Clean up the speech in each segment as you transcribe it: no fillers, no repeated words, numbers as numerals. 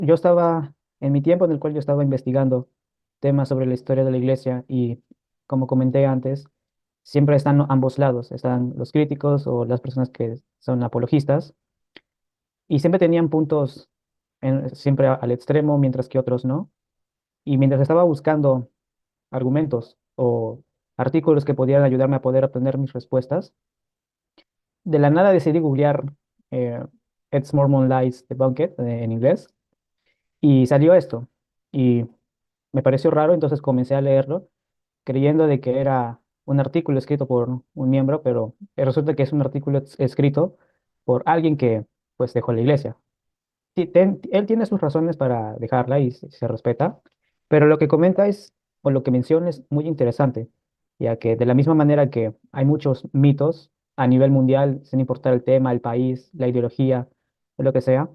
yo estaba, en mi tiempo en el cual yo estaba investigando temas sobre la historia de la iglesia y como comenté antes, siempre están ambos lados, están los críticos o las personas que son apologistas y siempre tenían puntos siempre al extremo, mientras que otros no. Y mientras estaba buscando argumentos o artículos que podían ayudarme a poder obtener mis respuestas, de la nada decidí googlear eh, It's Mormon Lies Debunked en inglés y salió esto. Y me pareció raro, entonces comencé a leerlo creyendo de que era un artículo escrito por un miembro, pero resulta que es un artículo escrito por alguien que pues dejó la iglesia. Sí, él tiene sus razones para dejarla y se respeta, pero lo que comenta es, o lo que menciona es muy interesante, ya que de la misma manera que hay muchos mitos a nivel mundial, sin importar el tema, el país, la ideología, o lo que sea,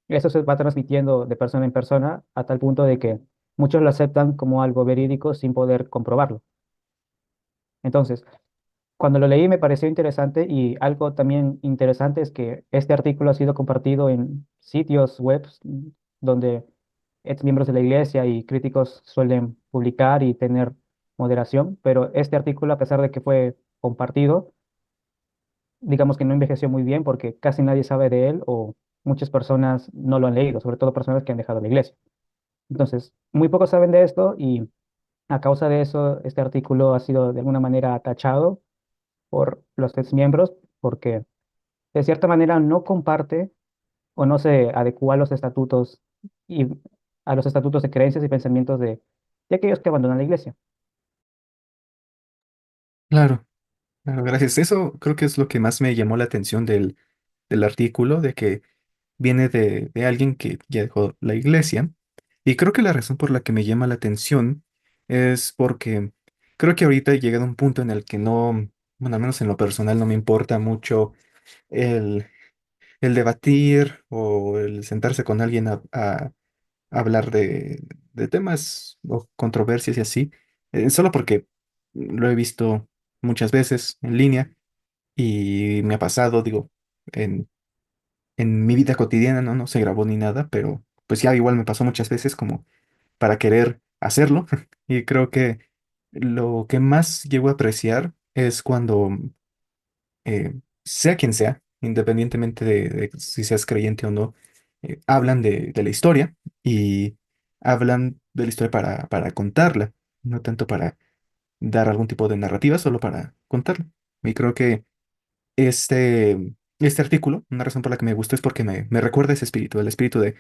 eso se va transmitiendo de persona en persona a tal punto de que muchos lo aceptan como algo verídico sin poder comprobarlo. Entonces, cuando lo leí me pareció interesante y algo también interesante es que este artículo ha sido compartido en sitios web donde ex miembros de la iglesia y críticos suelen publicar y tener moderación, pero este artículo, a pesar de que fue compartido, digamos que no envejeció muy bien porque casi nadie sabe de él o muchas personas no lo han leído, sobre todo personas que han dejado la iglesia. Entonces, muy pocos saben de esto y a causa de eso, este artículo ha sido de alguna manera tachado por los ex miembros porque de cierta manera no comparte o no se adecua a los estatutos y a los estatutos de creencias y pensamientos de aquellos que abandonan la iglesia. Claro, claro, gracias. Eso creo que es lo que más me llamó la atención del artículo, de que viene de alguien que ya dejó la iglesia. Y creo que la razón por la que me llama la atención es porque creo que ahorita he llegado a un punto en el que no, bueno, al menos en lo personal no me importa mucho el, el debatir o el sentarse con alguien a hablar de temas o controversias y así, solo porque lo he visto muchas veces en línea y me ha pasado, digo, en mi vida cotidiana, ¿no? No se grabó ni nada, pero pues ya igual me pasó muchas veces como para querer hacerlo. Y creo que lo que más llego a apreciar es cuando, sea quien sea, independientemente de si seas creyente o no, hablan de la historia y hablan de la historia para contarla, no tanto para dar algún tipo de narrativa, solo para contarla. Y creo que este artículo, una razón por la que me gustó es porque me recuerda ese espíritu, el espíritu de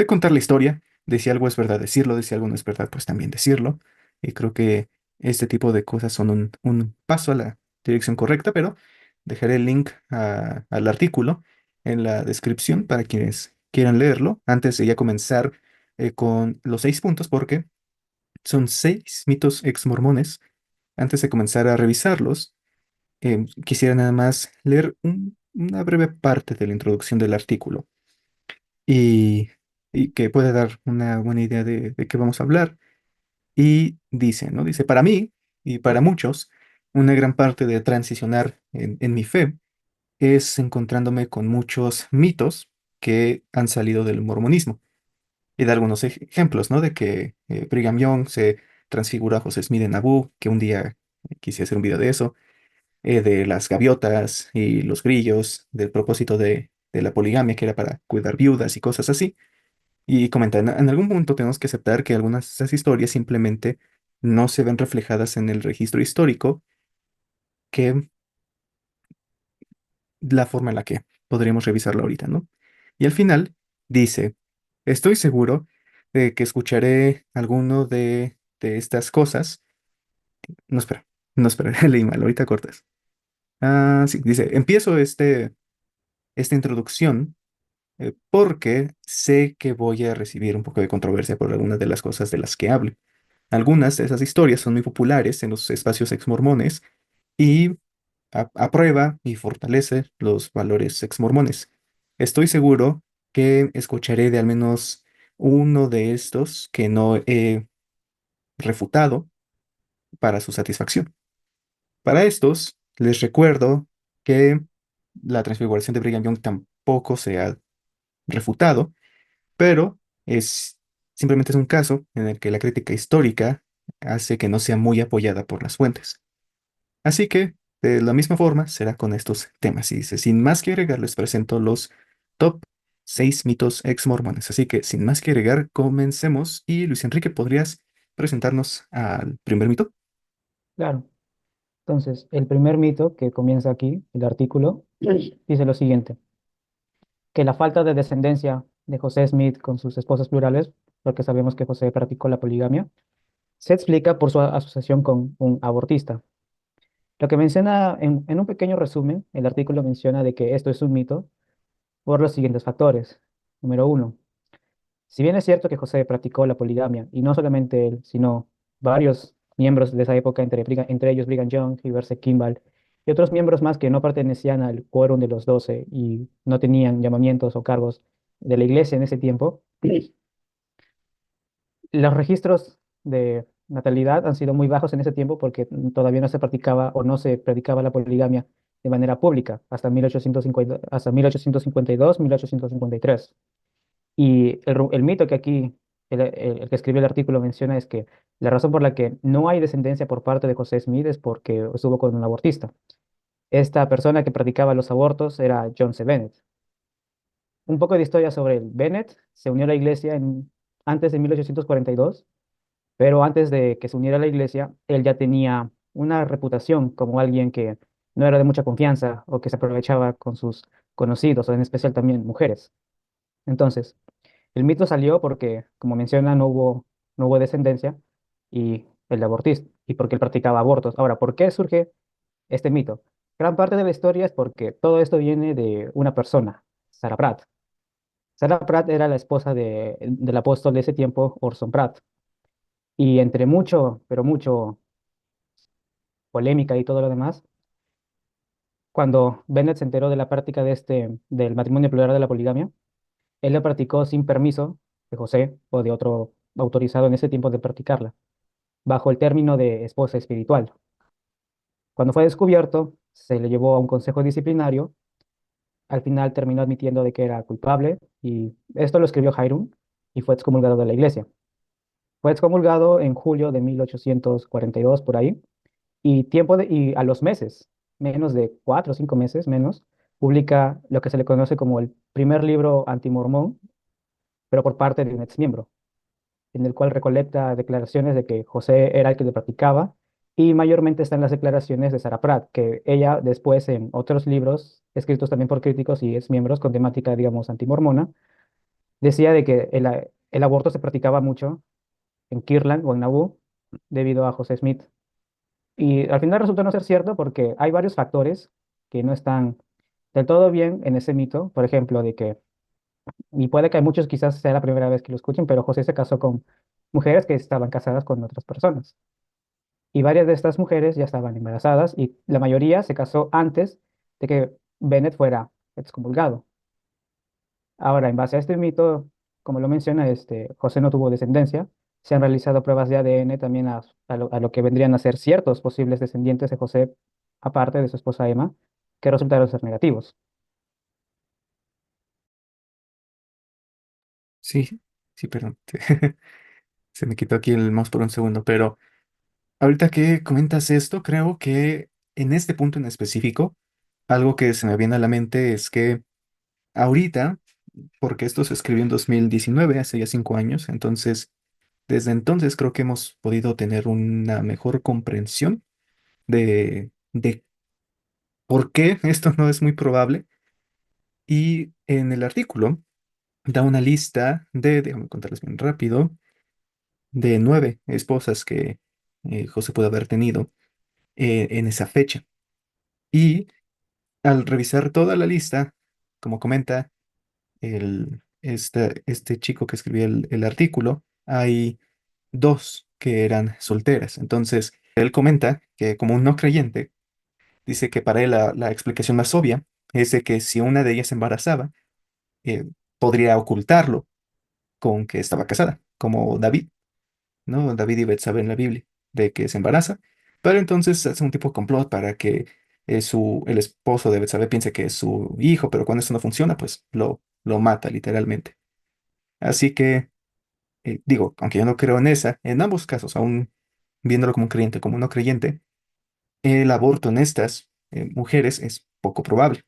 contar la historia, de si algo es verdad decirlo, de si algo no es verdad, pues también decirlo. Y creo que este tipo de cosas son un paso a la dirección correcta, pero dejaré el link al artículo en la descripción para quienes quieran leerlo, antes de ya comenzar con los 6 puntos, porque son 6 mitos exmormones. Antes de comenzar a revisarlos, quisiera nada más leer una breve parte de la introducción del artículo y, y que puede dar una buena idea de qué vamos a hablar. Y dice, ¿no? Dice, para mí y para muchos, una gran parte de transicionar en mi fe es encontrándome con muchos mitos que han salido del mormonismo. Y da algunos ejemplos, ¿no? De que Brigham Young se transfiguró a José Smith en Naboo, que un día quise hacer un video de eso, de las gaviotas y los grillos, del propósito de la poligamia, que era para cuidar viudas y cosas así. Y comenta, en algún punto tenemos que aceptar que algunas de esas historias simplemente no se ven reflejadas en el registro histórico, que la forma en la que podríamos revisarlo ahorita, ¿no? Y al final dice, estoy seguro de que escucharé alguno de estas cosas. No, espera, no, espera, leí mal, ahorita cortas. Ah, sí, dice, empiezo esta introducción porque sé que voy a recibir un poco de controversia por algunas de las cosas de las que hable. Algunas de esas historias son muy populares en los espacios exmormones y aprueba y fortalece los valores exmormones. Estoy seguro que escucharé de al menos uno de estos que no he refutado para su satisfacción. Para estos, les recuerdo que la transfiguración de Brigham Young tampoco se ha refutado, pero Es simplemente es un caso en el que la crítica histórica hace que no sea muy apoyada por las fuentes. Así que, de la misma forma, será con estos temas. Y dice, sin más que agregar, les presento los top 6 mitos ex-mormones. Así que, sin más que agregar, comencemos. Y Luis Enrique, ¿podrías presentarnos al primer mito? Claro. Entonces, el primer mito que comienza aquí, el artículo, dice lo siguiente, que la falta de descendencia de José Smith con sus esposas plurales, porque sabemos que José practicó la poligamia, se explica por su asociación con un abortista. Lo que menciona en un pequeño resumen, el artículo menciona de que esto es un mito por los siguientes factores. Número uno, si bien es cierto que José practicó la poligamia, y no solamente él, sino varios miembros de esa época, entre ellos Brigham Young y Verse Kimball, y otros miembros más que no pertenecían al quórum de los 12 y no tenían llamamientos o cargos de la iglesia en ese tiempo, los registros de natalidad han sido muy bajos en ese tiempo porque todavía no se practicaba o no se predicaba la poligamia de manera pública hasta 1850, hasta 1852, 1853. Y el mito que aquí el que escribió el artículo menciona es que la razón por la que no hay descendencia por parte de José Smith es porque estuvo con un abortista. Esta persona que practicaba los abortos era John C. Bennett. Un poco de historia sobre el Bennett. Se unió a la iglesia antes de 1842, pero antes de que se uniera a la iglesia, él ya tenía una reputación como alguien que no era de mucha confianza o que se aprovechaba con sus conocidos, o en especial también mujeres. Entonces, el mito salió porque, como menciona, no hubo descendencia y el abortista, y porque él practicaba abortos. Ahora, ¿por qué surge este mito? Gran parte de la historia es porque todo esto viene de una persona, Sarah Pratt. Sarah Pratt era la esposa del apóstol de ese tiempo, Orson Pratt. Y entre mucho, pero mucho polémica y todo lo demás, cuando Bennett se enteró de la práctica del matrimonio plural de la poligamia, él lo practicó sin permiso de José o de otro autorizado en ese tiempo de practicarla, bajo el término de esposa espiritual. Cuando fue descubierto, se le llevó a un consejo disciplinario. Al final terminó admitiendo de que era culpable y esto lo escribió Hiram y fue excomulgado de la iglesia. Fue excomulgado en julio de 1842 por ahí y a los meses, menos de 4 o 5 meses menos, publica lo que se le conoce como el primer libro antimormón, pero por parte de un ex miembro, en el cual recolecta declaraciones de que José era el que lo practicaba, y mayormente están las declaraciones de Sarah Pratt, que ella después en otros libros, escritos también por críticos y ex miembros con temática, digamos, antimormona, decía de que el aborto se practicaba mucho en Kirtland o en Nauvoo debido a José Smith. Y al final resultó no ser cierto porque hay varios factores que no están del todo bien en ese mito, por ejemplo, de que, y puede que a muchos quizás sea la primera vez que lo escuchen, pero José se casó con mujeres que estaban casadas con otras personas. Y varias de estas mujeres ya estaban embarazadas y la mayoría se casó antes de que Bennett fuera excomulgado. Ahora, en base a este mito, como lo menciona, José no tuvo descendencia. Se han realizado pruebas de ADN también a lo que vendrían a ser ciertos posibles descendientes de José, aparte de su esposa Emma, que resultaron ser negativos. Sí, sí, perdón. Se me quitó aquí el mouse por un segundo, pero ahorita que comentas esto, creo que en este punto en específico, algo que se me viene a la mente es que ahorita, porque esto se escribió en 2019, hace ya 5 años, entonces, desde entonces creo que hemos podido tener una mejor comprensión de por qué esto no es muy probable. Y en el artículo da una lista déjame contarles bien rápido, de 9 esposas que José pudo haber tenido en esa fecha. Y al revisar toda la lista, como comenta este chico que escribió el artículo, hay dos que eran solteras. Entonces, él comenta que como un no creyente, dice que para él la explicación más obvia es de que si una de ellas se embarazaba, eh, podría ocultarlo con que estaba casada, como David, ¿no? David y Betsabé en la Biblia, de que se embaraza, pero entonces hace un tipo de complot para que el esposo de Betsabé piense que es su hijo, pero cuando eso no funciona, pues lo mata literalmente. Así que digo, aunque yo no creo en esa, en ambos casos, aún viéndolo como un creyente, como no creyente, el aborto en estas mujeres es poco probable.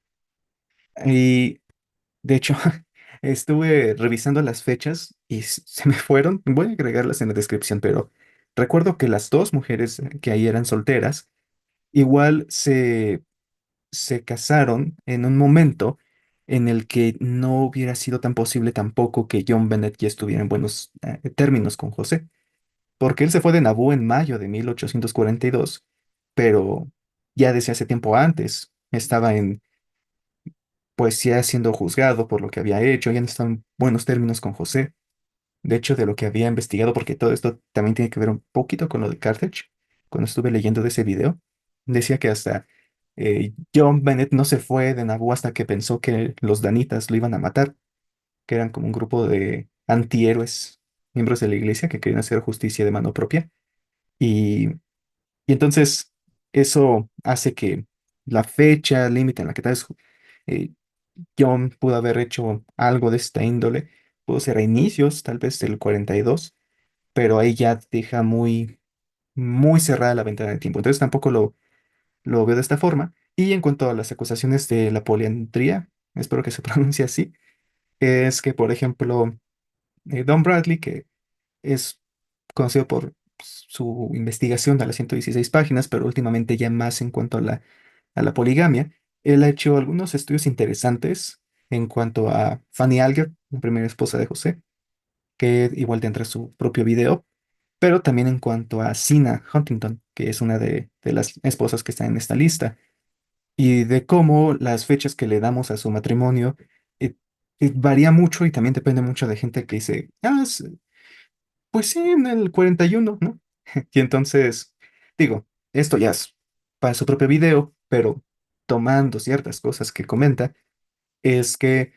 Y de hecho, estuve revisando las fechas y se me fueron. Voy a agregarlas en la descripción, pero recuerdo que las dos mujeres que ahí eran solteras, igual se casaron en un momento en el que no hubiera sido tan posible tampoco que John Bennett ya estuviera en buenos términos con José, porque él se fue de Naboo en mayo de 1842, pero ya desde hace tiempo antes estaba pues ya siendo juzgado por lo que había hecho, ya no estaba en buenos términos con José. De hecho, de lo que había investigado, porque todo esto también tiene que ver un poquito con lo de Carthage, cuando estuve leyendo de ese video, decía que hasta John Bennett no se fue de Naboo hasta que pensó que los danitas lo iban a matar, que eran como un grupo de antihéroes, miembros de la iglesia que querían hacer justicia de mano propia. Y, y entonces eso hace que la fecha límite en la que tal vez eh, John pudo haber hecho algo de esta índole, pudo ser a inicios, tal vez del 42, pero ahí ya deja muy cerrada la ventana de tiempo. Entonces tampoco lo veo de esta forma. Y en cuanto a las acusaciones de la poliandría, espero que se pronuncie así, es que, por ejemplo, Don Bradley, que es conocido por su investigación de las 116 páginas, pero últimamente ya más en cuanto a la poligamia, él ha hecho algunos estudios interesantes en cuanto a Fanny Alger, la primera esposa de José, que igual tendrá su propio video, pero también en cuanto a Sina Huntington, que es una de las esposas que está en esta lista, y de cómo las fechas que le damos a su matrimonio eh, varía mucho y también depende mucho de gente que dice, pues sí, en el 41, ¿no? Y entonces, digo, esto ya es para su propio video, pero tomando ciertas cosas que comenta, es que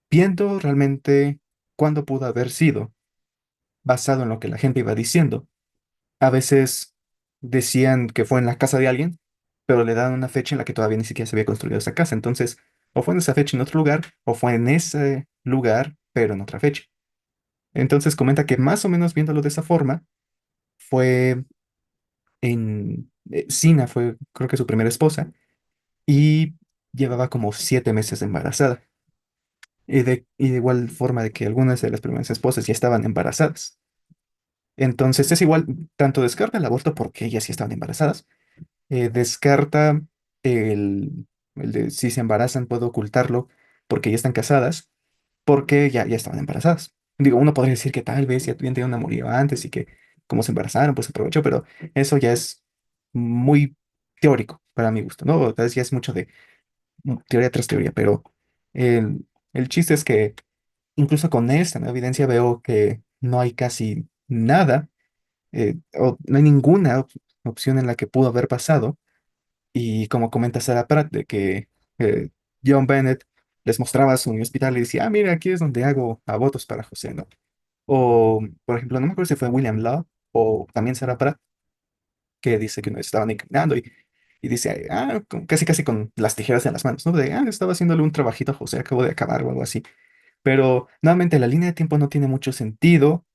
viendo realmente cuándo pudo haber sido, basado en lo que la gente iba diciendo, a veces decían que fue en la casa de alguien, pero le daban una fecha en la que todavía ni siquiera se había construido esa casa. Entonces, o fue en esa fecha en otro lugar, o fue en ese lugar, pero en otra fecha. Entonces comenta que más o menos viéndolo de esa forma, fue Sina fue creo que su primera esposa y llevaba como 7 meses de embarazada. Y de igual forma de que algunas de las primeras esposas ya estaban embarazadas. Entonces es igual, tanto descarta el aborto porque ellas sí estaban embarazadas, descarta el, el de si se embarazan puedo ocultarlo porque ya están casadas, porque ya estaban embarazadas. Digo, uno podría decir que tal vez ya tuvieron un amorío antes y que como se embarazaron, pues aprovechó, pero eso ya es muy teórico para mi gusto, ¿no? Tal vez ya es mucho de teoría tras teoría, pero el chiste es que incluso con esta nueva evidencia veo que no hay casi nada, o no hay ninguna opción en la que pudo haber pasado. Y como comenta Sarah Pratt, de que eh, John Bennett les mostraba su hospital y decía, mira, aquí es donde hago abortos para José, ¿no? O, por ejemplo, no me acuerdo si fue William Law o también Sarah Pratt, que dice que nos estaban inclinando y dice, casi casi con las tijeras en las manos, ¿no? De, estaba haciéndole un trabajito a José, acabo de acabar o algo así. Pero nuevamente la línea de tiempo no tiene mucho sentido.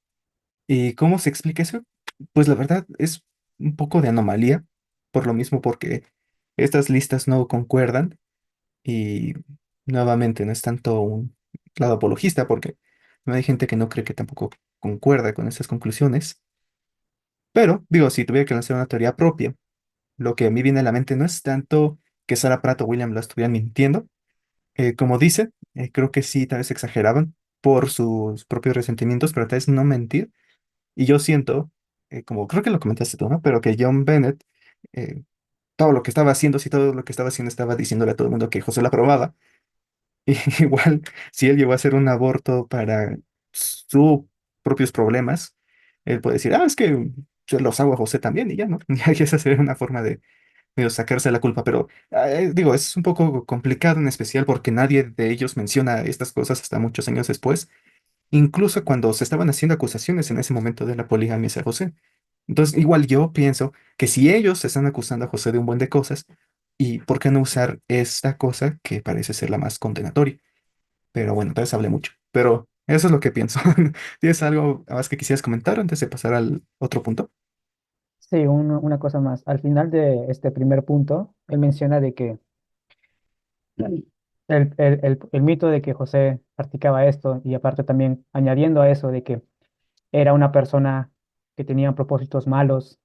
¿Y cómo se explica eso? Pues la verdad es un poco de anomalía, por lo mismo porque estas listas no concuerdan y nuevamente no es tanto un lado apologista porque no hay gente que no cree que tampoco concuerda con esas conclusiones. Pero digo, si tuviera que lanzar una teoría propia, lo que a mí viene a la mente no es tanto que Sarah Pratt o William la estuvieran mintiendo. Como dice, creo que sí, tal vez exageraban por sus propios resentimientos, pero tal vez no mentir. Y yo siento, como creo que lo comentaste tú, ¿no? Pero que John Bennett, eh, todo lo que estaba haciendo, si todo lo que estaba haciendo estaba diciéndole a todo el mundo que José la aprobaba. Y igual, si él llegó a hacer un aborto para sus propios problemas, él puede decir, es que yo los hago a José también y ya, ¿no? Y esa sería una forma de sacarse la culpa. Pero digo, es un poco complicado en especial porque nadie de ellos menciona estas cosas hasta muchos años después, incluso cuando se estaban haciendo acusaciones en ese momento de la poligamia hacia José. Entonces, igual yo pienso que si ellos están acusando a José de un buen de cosas, ¿y por qué no usar esta cosa que parece ser la más condenatoria? Pero bueno, tal vez hablé mucho. Pero Eso es lo que pienso. ¿Tienes algo más que quisieras comentar antes de pasar al otro punto? Sí, una cosa más. Al final de este primer punto, él menciona de que el mito de que José practicaba esto y aparte también añadiendo a eso de que era una persona que tenía propósitos malos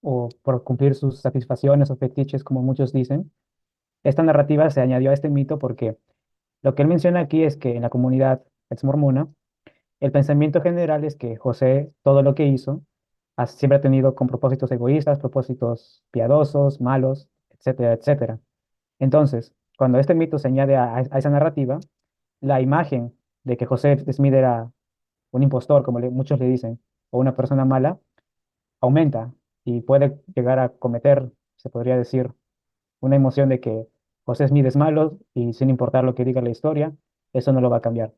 o por cumplir sus satisfacciones o fetiches, como muchos dicen. Esta narrativa se añadió a este mito porque lo que él menciona aquí es que en la comunidad ex-mormona, el pensamiento general es que José, todo lo que hizo, siempre ha tenido con propósitos egoístas, propósitos piadosos, malos, etcétera, etcétera. Entonces, cuando este mito se añade a esa narrativa, la imagen de que José Smith era un impostor, como muchos le dicen, o una persona mala, aumenta y puede llegar a cometer, se podría decir, una emoción de que José Smith es malo y sin importar lo que diga la historia, eso no lo va a cambiar.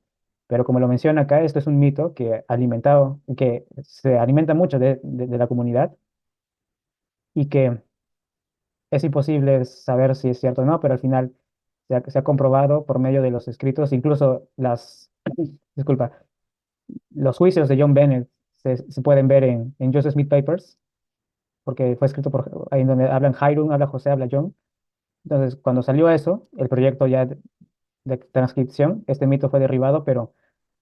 Pero como lo menciona acá, esto es un mito que se alimenta mucho de la comunidad y que es imposible saber si es cierto o no, pero al final se ha comprobado por medio de los escritos, incluso disculpa, los juicios de John Bennett se pueden ver en Joseph Smith Papers, porque fue escrito ahí en donde hablan Hiram, habla José, habla John. Entonces, cuando salió eso, el proyecto ya de transcripción, este mito fue derribado, pero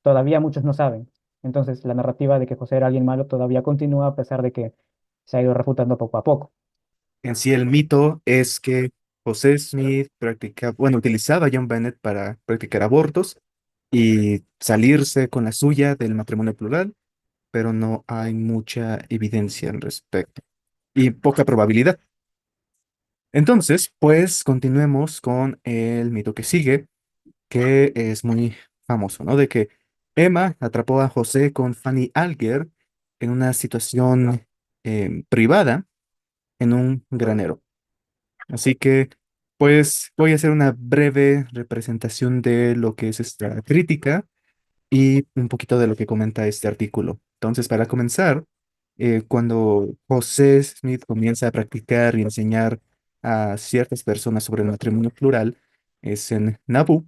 todavía muchos no saben. Entonces, la narrativa de que José era alguien malo todavía continúa a pesar de que se ha ido refutando poco a poco. En sí, el mito es que José Smith practicaba, bueno, utilizaba a John Bennett para practicar abortos y salirse con la suya del matrimonio plural, pero no hay mucha evidencia al respecto y poca probabilidad. Entonces, pues continuemos con el mito que sigue, que es muy famoso, ¿no? De que Emma atrapó a José con Fanny Alger en una situación privada en un granero. Así que, pues, voy a hacer una breve representación de lo que es esta crítica y un poquito de lo que comenta este artículo. Entonces, para comenzar, cuando José Smith comienza a practicar y enseñar a ciertas personas sobre el matrimonio plural, es en Nauvoo,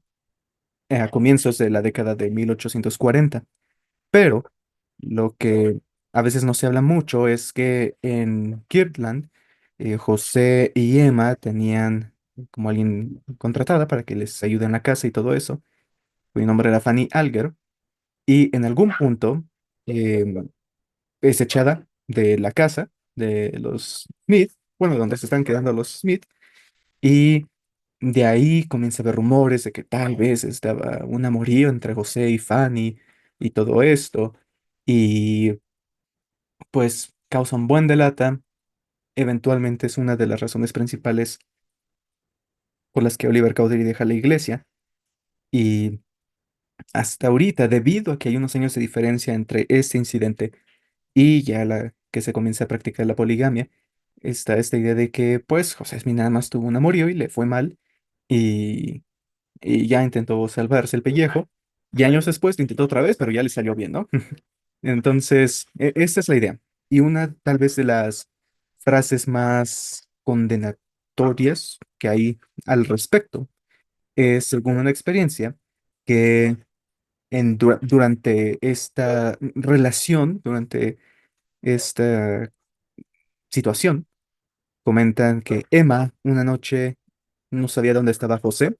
a comienzos de la década de 1840. Pero lo que a veces no se habla mucho es que en Kirtland, José y Emma tenían como alguien contratada para que les ayude en la casa y todo eso. Mi nombre era Fanny Alger. Y en algún punto es echada de la casa de los Smith, bueno, donde se están quedando los Smith. Y de ahí comienza a haber rumores de que tal vez estaba un amorío entre José y Fanny y todo esto. Y pues causa un buen delata. Eventualmente es una de las razones principales por las que Oliver Cowdery deja la iglesia. Y hasta ahorita, debido a que hay unos años de diferencia entre este incidente y ya la que se comienza a practicar la poligamia, está esta idea de que pues José Smith nada más tuvo un amorío y le fue mal y, y ya intentó salvarse el pellejo. Y años después lo intentó otra vez, pero ya le salió bien, ¿no? Entonces, esta es la idea. Y una tal vez de las frases más condenatorias que hay al respecto es, según una experiencia, que durante esta relación, durante esta situación, comentan que Emma una noche no sabía dónde estaba José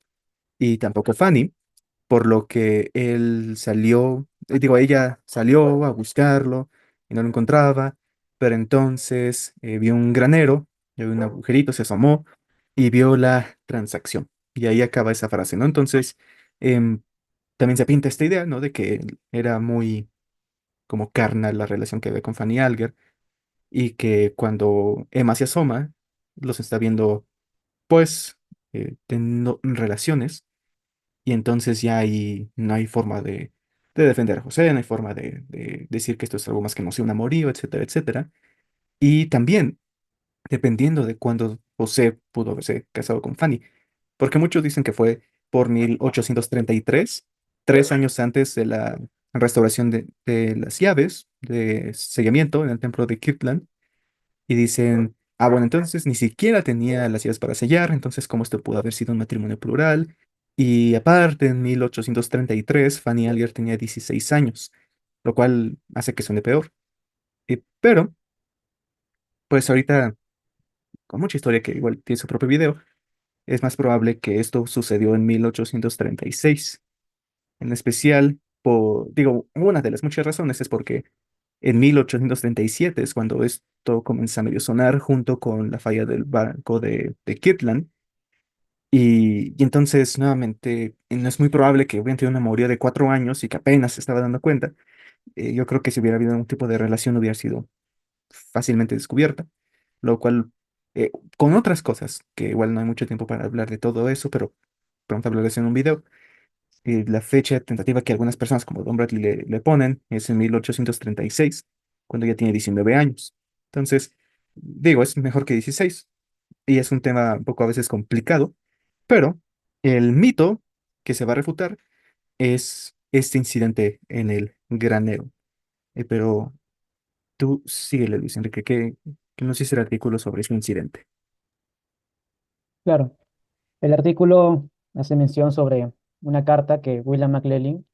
y tampoco Fanny, por lo que él salió, digo, ella salió a buscarlo y no lo encontraba, pero entonces vio un granero, vio un agujerito, se asomó y vio la transacción. Y ahí acaba esa frase, ¿no? Entonces, em, también se pinta esta idea, ¿no? De que era muy como carnal la relación que ve con Fanny Alger y que cuando Emma se asoma, los está viendo, pues, teniendo relaciones y entonces ya ahí no hay forma de defender a José, no hay forma de decir que esto es algo más que no sea un amorío, etcétera, etcétera. Y también, dependiendo de cuándo José pudo haberse casado con Fanny, porque muchos dicen que fue por 1833, 3 años antes de la restauración de las llaves de sellamiento en el templo de Kirtland, y dicen, ah, bueno, entonces ni siquiera tenía las llaves para sellar, entonces, ¿cómo esto pudo haber sido un matrimonio plural? Y aparte, en 1833, Fanny Alger tenía 16 años, lo cual hace que suene peor. Pero, pues ahorita, con mucha historia que igual tiene su propio video, es más probable que esto sucedió en 1836. En especial, digo, una de las muchas razones es porque en 1837 es cuando esto comienza a medio sonar junto con la falla del barco de Kirtland. Y entonces, nuevamente, no es muy probable que hubieran tenido una memoria de 4 años y que apenas se estaba dando cuenta. Yo creo que si hubiera habido algún tipo de relación hubiera sido fácilmente descubierta, lo cual, eh, con otras cosas, que igual no hay mucho tiempo para hablar de todo eso, pero pronto hablaré de eso en un video. La fecha tentativa que algunas personas como Don Bradley le ponen es en 1836, cuando ya tiene 19 años. Entonces, digo, es mejor que 16 y es un tema un poco a veces complicado, pero el mito que se va a refutar es este incidente en el granero. Pero tú síguele, Luis Enrique, que nos dice el artículo sobre ese incidente. Claro, el artículo hace mención sobre una carta que William McLellan,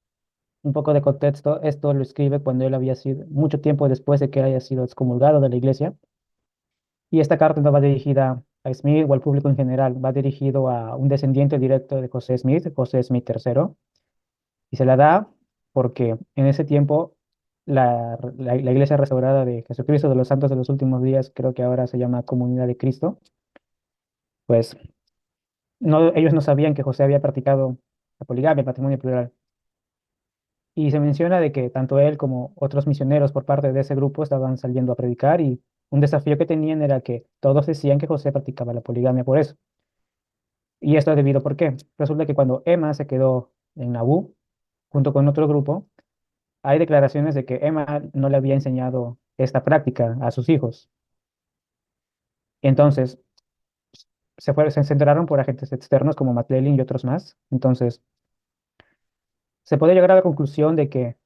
un poco de contexto, esto lo escribe cuando él había sido, mucho tiempo después de que él haya sido excomulgado de la iglesia, y esta carta no va dirigida a Smith o al público en general, va dirigido a un descendiente directo de José Smith III, y se la da porque en ese tiempo la iglesia restaurada de Jesucristo de los Santos de los Últimos Días, creo que ahora se llama Comunidad de Cristo, pues no, ellos no sabían que José había practicado la poligamia, el matrimonio plural. Y se menciona de que tanto él como otros misioneros por parte de ese grupo estaban saliendo a predicar y un desafío que tenían era que todos decían que José practicaba la poligamia por eso. Y esto es debido ¿por qué? Resulta que cuando Emma se quedó en Nabú, junto con otro grupo, hay declaraciones de que Emma no le había enseñado esta práctica a sus hijos. Entonces, se enteraron por agentes externos como McLellan y otros más. Entonces, se puede llegar a la conclusión de que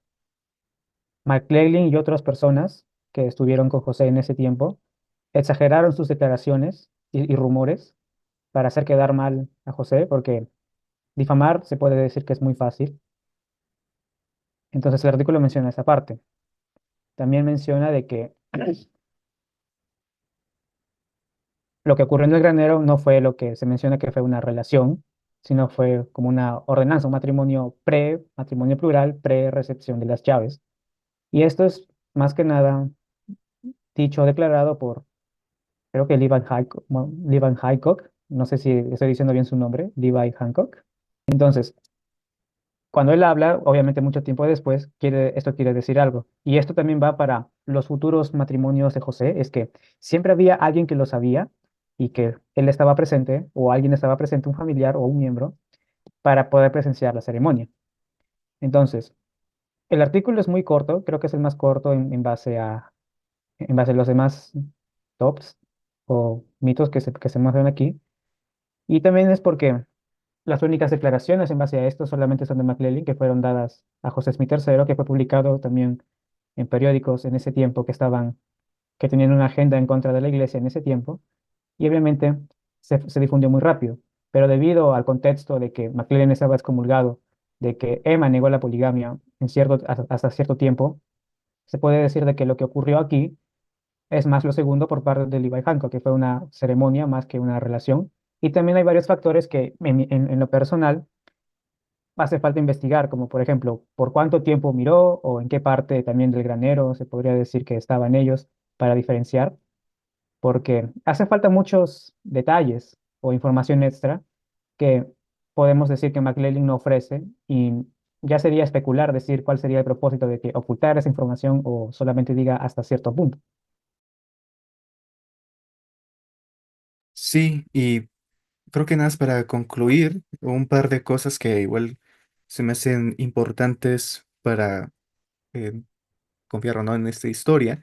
McLean y otras personas que estuvieron con José en ese tiempo exageraron sus declaraciones y rumores para hacer quedar mal a José, porque difamar se puede decir que es muy fácil. Entonces el artículo menciona esa parte. También menciona de que lo que ocurrió en el granero no fue lo que se menciona que fue una relación, sino fue como una ordenanza, un matrimonio plural, pre-recepción de las llaves. Y esto es más que nada dicho o declarado por creo que Levi Hancock, no sé si estoy diciendo bien su nombre, Levi Hancock. Entonces, cuando él habla, obviamente mucho tiempo después, esto quiere decir algo. Y esto también va para los futuros matrimonios de José, es que siempre había alguien que lo sabía y que él estaba presente, o alguien estaba presente, un familiar o un miembro, para poder presenciar la ceremonia. Entonces, el artículo es muy corto, creo que es el más corto en base a los demás tops o mitos que se muestran aquí. Y también es porque las únicas declaraciones en base a esto solamente son de McLellan, que fueron dadas a José Smith III, que fue publicado también en periódicos en ese tiempo que tenían una agenda en contra de la iglesia en ese tiempo, y obviamente se difundió muy rápido. Pero debido al contexto de que McLellan estaba excomulgado, de que Emma negó la poligamia hasta cierto tiempo, se puede decir de que lo que ocurrió aquí es más lo segundo por parte de Levi Hancock, que fue una ceremonia más que una relación. Y también hay varios factores que en lo personal hace falta investigar, como por ejemplo, por cuánto tiempo miró o en qué parte también del granero se podría decir que estaban ellos para diferenciar, porque hace falta muchos detalles o información extra que podemos decir que McLellan no ofrece y ya sería especular decir cuál sería el propósito de que ocultar esa información o solamente diga hasta cierto punto. Sí, y creo que nada más para concluir, un par de cosas que igual se me hacen importantes para eh, confiar o no en esta historia,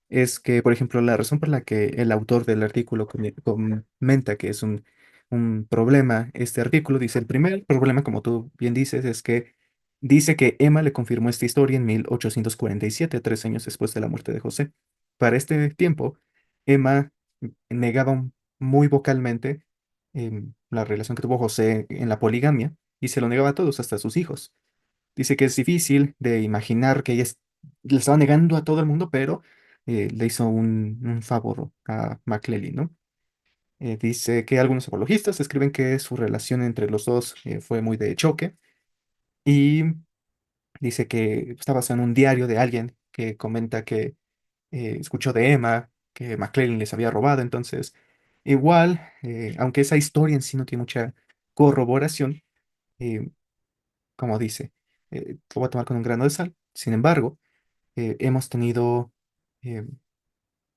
es que, por ejemplo, la razón por la que el autor del artículo comenta que es un problema, este artículo dice, el primer problema, como tú bien dices, es que dice que Emma le confirmó esta historia en 1847, 3 años después de la muerte de José. Para este tiempo, Emma negaba muy vocalmente la relación que tuvo José en la poligamia, y se lo negaba a todos, hasta a sus hijos. Dice que es difícil de imaginar que le estaba negando a todo el mundo, pero le hizo un favor a McClellan, ¿no? Dice que algunos apologistas escriben que su relación entre los dos fue muy de choque y dice que está basado en un diario de alguien que comenta que escuchó de Emma que McClellan les había robado. Entonces, igual, aunque esa historia en sí no tiene mucha corroboración, eh, como dice, lo voy a tomar con un grano de sal. Sin embargo, hemos tenido eh,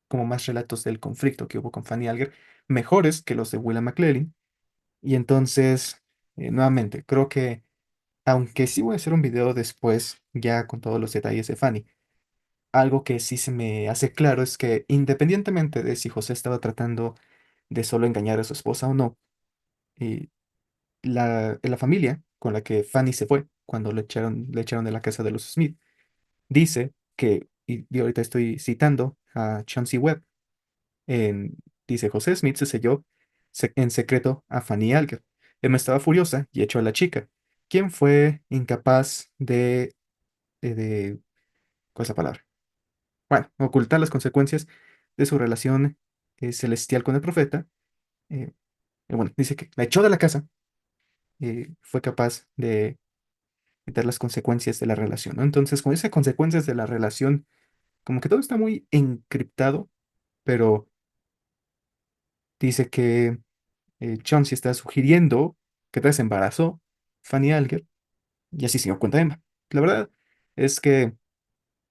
como más relatos del conflicto que hubo con Fanny Alger, mejores que los de William McClellan. Y entonces, nuevamente, creo que, aunque sí voy a hacer un video después, ya con todos los detalles de Fanny, algo que sí se me hace claro es que independientemente de si José estaba tratando de solo engañar a su esposa o no, eh, la familia con la que Fanny se fue cuando le echaron de la casa de los Smith, dice que, y ahorita estoy citando a Chauncey Webb, en- dice, José Smith se selló en secreto a Fanny Alger. Emma estaba furiosa y echó a la chica, quien fue incapaz ¿cuál es la palabra? Bueno, ocultar las consecuencias de su relación celestial con el profeta. eh, bueno, dice que la echó de la casa, fue capaz de quitar las consecuencias de la relación, ¿no? Entonces, con esas consecuencias de la relación, como que todo está muy encriptado, pero dice que Chauncey está sugiriendo que tal vez embarazó Fanny Alger y así se dio cuenta Emma. La verdad es que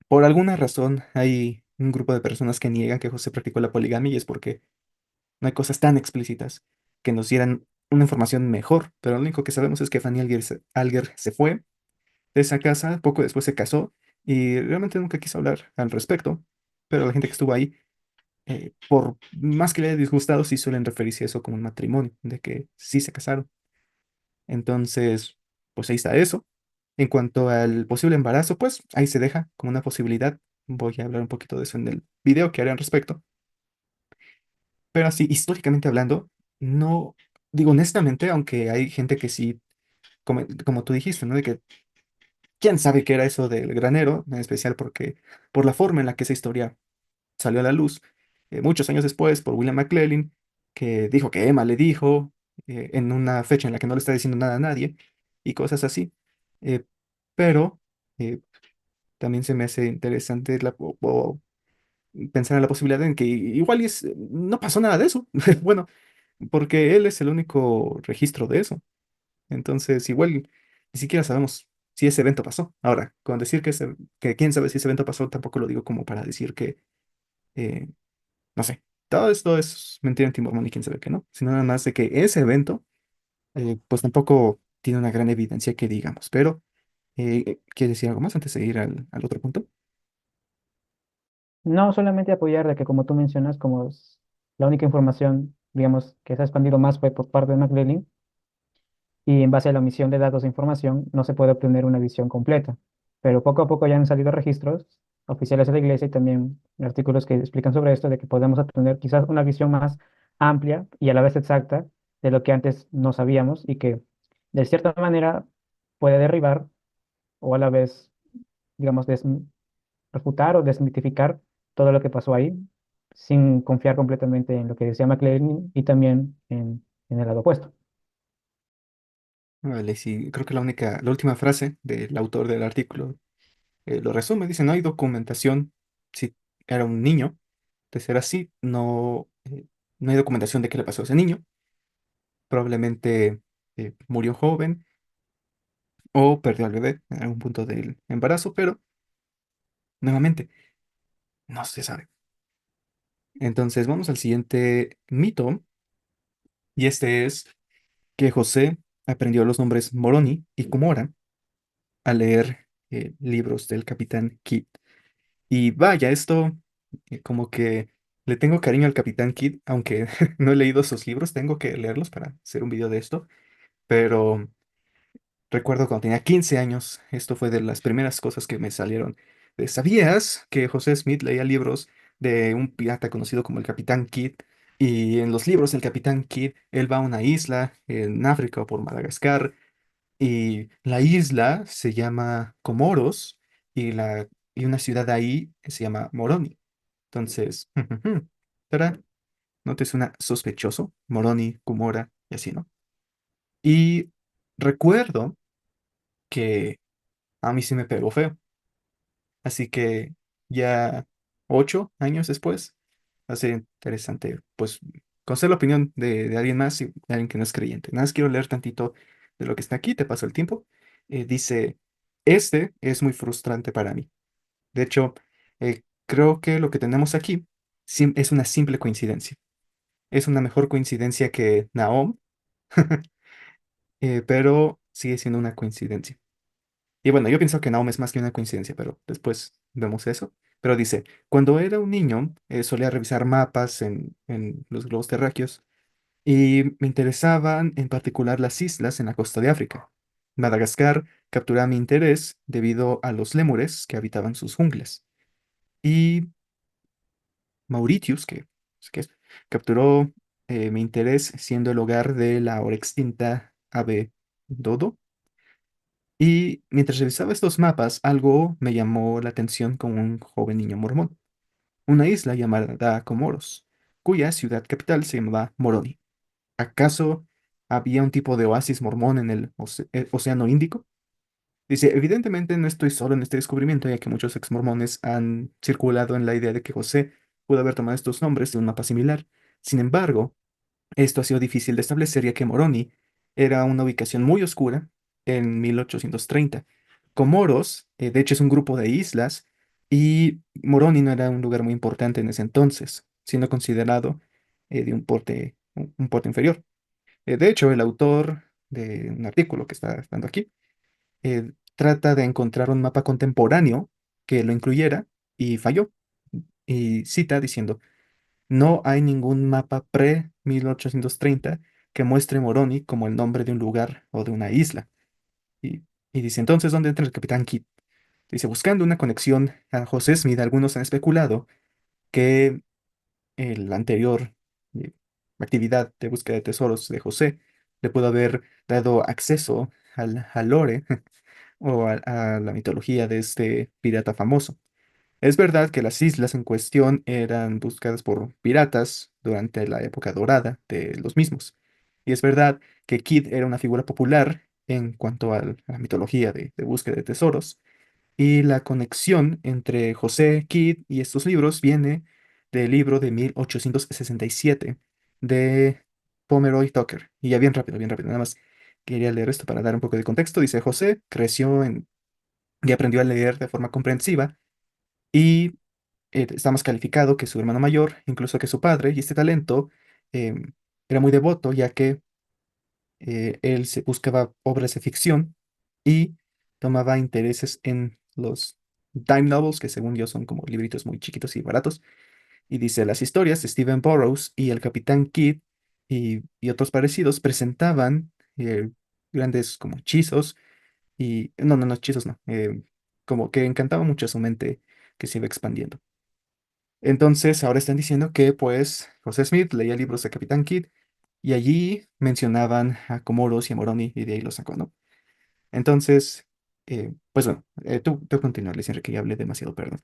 por alguna razón hay un grupo de personas que niegan que José practicó la poligamia y es porque no hay cosas tan explícitas que nos dieran una información mejor, pero lo único que sabemos es que Fanny Alger se fue de esa casa, poco después se casó y realmente nunca quiso hablar al respecto, pero la gente que estuvo ahí, por más que le haya disgustado, sí suelen referirse a eso como un matrimonio, de que sí se casaron. Entonces, pues ahí está eso. En cuanto al posible embarazo, pues ahí se deja como una posibilidad. Voy a hablar un poquito de eso en el video que haré al respecto. Pero así, históricamente hablando, no, digo honestamente, aunque hay gente que sí, como tú dijiste, ¿no? De que quién sabe qué era eso del granero, en especial porque por la forma en la que esa historia salió a la luz, muchos años después, por William McLellan, que dijo que Emma le dijo en una fecha en la que no le está diciendo nada a nadie y cosas así. Eh, pero eh, también se me hace interesante o pensar en la posibilidad en que igual no pasó nada de eso. Bueno, porque él es el único registro de eso. Entonces, igual ni siquiera sabemos si ese evento pasó. Ahora, con decir que quién sabe si ese evento pasó, tampoco lo digo como para decir que, eh, no sé, todo esto es mentira en Timor y quién sabe qué no, sino nada más de que ese evento, pues tampoco tiene una gran evidencia que digamos. Pero, ¿quieres decir algo más antes de ir al otro punto? No solamente apoyar de que, como tú mencionas, la única información, digamos, que se ha expandido más fue por parte de McLean, y en base a la omisión de datos e información no se puede obtener una visión completa. Pero poco a poco ya han salido registros oficiales de la iglesia y también artículos que explican sobre esto, de que podemos obtener quizás una visión más amplia y a la vez exacta de lo que antes no sabíamos y que de cierta manera puede derribar o a la vez, digamos, refutar o desmitificar todo lo que pasó ahí sin confiar completamente en lo que decía McLean y también en el lado opuesto. Vale, sí, creo que la última frase del autor del artículo lo resume. Dice, no hay documentación si era un niño. De ser así, no hay documentación de qué le pasó a ese niño. Probablemente murió joven o perdió al bebé en algún punto del embarazo, pero nuevamente no se sabe. Entonces vamos al siguiente mito, y este es que José aprendió los nombres Moroni y Cumora al leer libros del Capitán Kidd. Y vaya, esto como que le tengo cariño al Capitán Kidd, aunque no he leído sus libros, tengo que leerlos para hacer un video de esto, pero recuerdo cuando tenía 15 años, esto fue de las primeras cosas que me salieron. ¿Sabías que José Smith leía libros de un pirata conocido como el Capitán Kidd? Y en los libros del Capitán Kidd, él va a una isla en África o por Madagascar Y la isla se llama Comoros y una ciudad ahí se llama Moroni. Entonces, ¿verdad? ¿No te suena sospechoso? Moroni, Comora y así, ¿no? Y recuerdo que a mí sí me pegó feo. Así que ya 8 años después, va a ser interesante, pues, conocer la opinión de alguien más y de alguien que no es creyente. Nada más quiero leer tantito de lo que está aquí, te paso el tiempo. Dice, este es muy frustrante para mí. De hecho, creo que lo que tenemos aquí es una simple coincidencia. Es una mejor coincidencia que Nahom, pero sigue siendo una coincidencia. Y bueno, yo pienso que Naum es más que una coincidencia, pero después vemos eso. Pero dice, cuando era un niño, solía revisar mapas en los globos terráqueos y me interesaban en particular las islas en la costa de África. Madagascar capturaba mi interés debido a los lémures que habitaban sus junglas. Y Mauritius, que es, capturó mi interés siendo el hogar de la ahora extinta ave dodo. Y mientras revisaba estos mapas, algo me llamó la atención con un joven niño mormón, una isla llamada Comoros, cuya ciudad capital se llamaba Moroni. ¿Acaso había un tipo de oasis mormón en el Océano Índico? Dice, evidentemente no estoy solo en este descubrimiento, ya que muchos exmormones han circulado en la idea de que José pudo haber tomado estos nombres de un mapa similar. Sin embargo, esto ha sido difícil de establecer ya que Moroni era una ubicación muy oscura en 1830. Comoros, de hecho, es un grupo de islas y Moroni no era un lugar muy importante en ese entonces, siendo considerado de un porte inferior. De hecho, el autor de un artículo que está dando aquí trata de encontrar un mapa contemporáneo que lo incluyera y falló. Y cita diciendo, no hay ningún mapa pre-1830 que muestre Moroni como el nombre de un lugar o de una isla. Y, y dice, entonces, ¿dónde entra el Capitán Kidd? Dice, buscando una conexión a José Smith, algunos han especulado que el anterior eh, actividad de búsqueda de tesoros de José le pudo haber dado acceso al lore o a la mitología de este pirata famoso. Es verdad que las islas en cuestión eran buscadas por piratas durante la época dorada de los mismos. Y es verdad que Kidd era una figura popular en cuanto a la mitología de búsqueda de tesoros. Y la conexión entre José Kidd y estos libros viene del libro de 1867 de Pomeroy Tucker. Y ya bien rápido, nada más quería leer esto para dar un poco de contexto. Dice, José creció y aprendió a leer de forma comprensiva y está más calificado que su hermano mayor, incluso que su padre, y este talento era muy devoto, ya que él se buscaba obras de ficción y tomaba intereses en los dime novels, que según yo son como libritos muy chiquitos y baratos, y dice, las historias de Stephen Burroughs y el Capitán Kidd y otros parecidos presentaban grandes como hechizos y, no, hechizos no, como que encantaba mucho a su mente que se iba expandiendo. Entonces, ahora están diciendo que, pues, José Smith leía libros de Capitán Kidd y allí mencionaban a Comoros y a Moroni y de ahí lo sacó, ¿no? Entonces, pues bueno, tú continúa, Luis Enrique, ya hablé demasiado, perdón.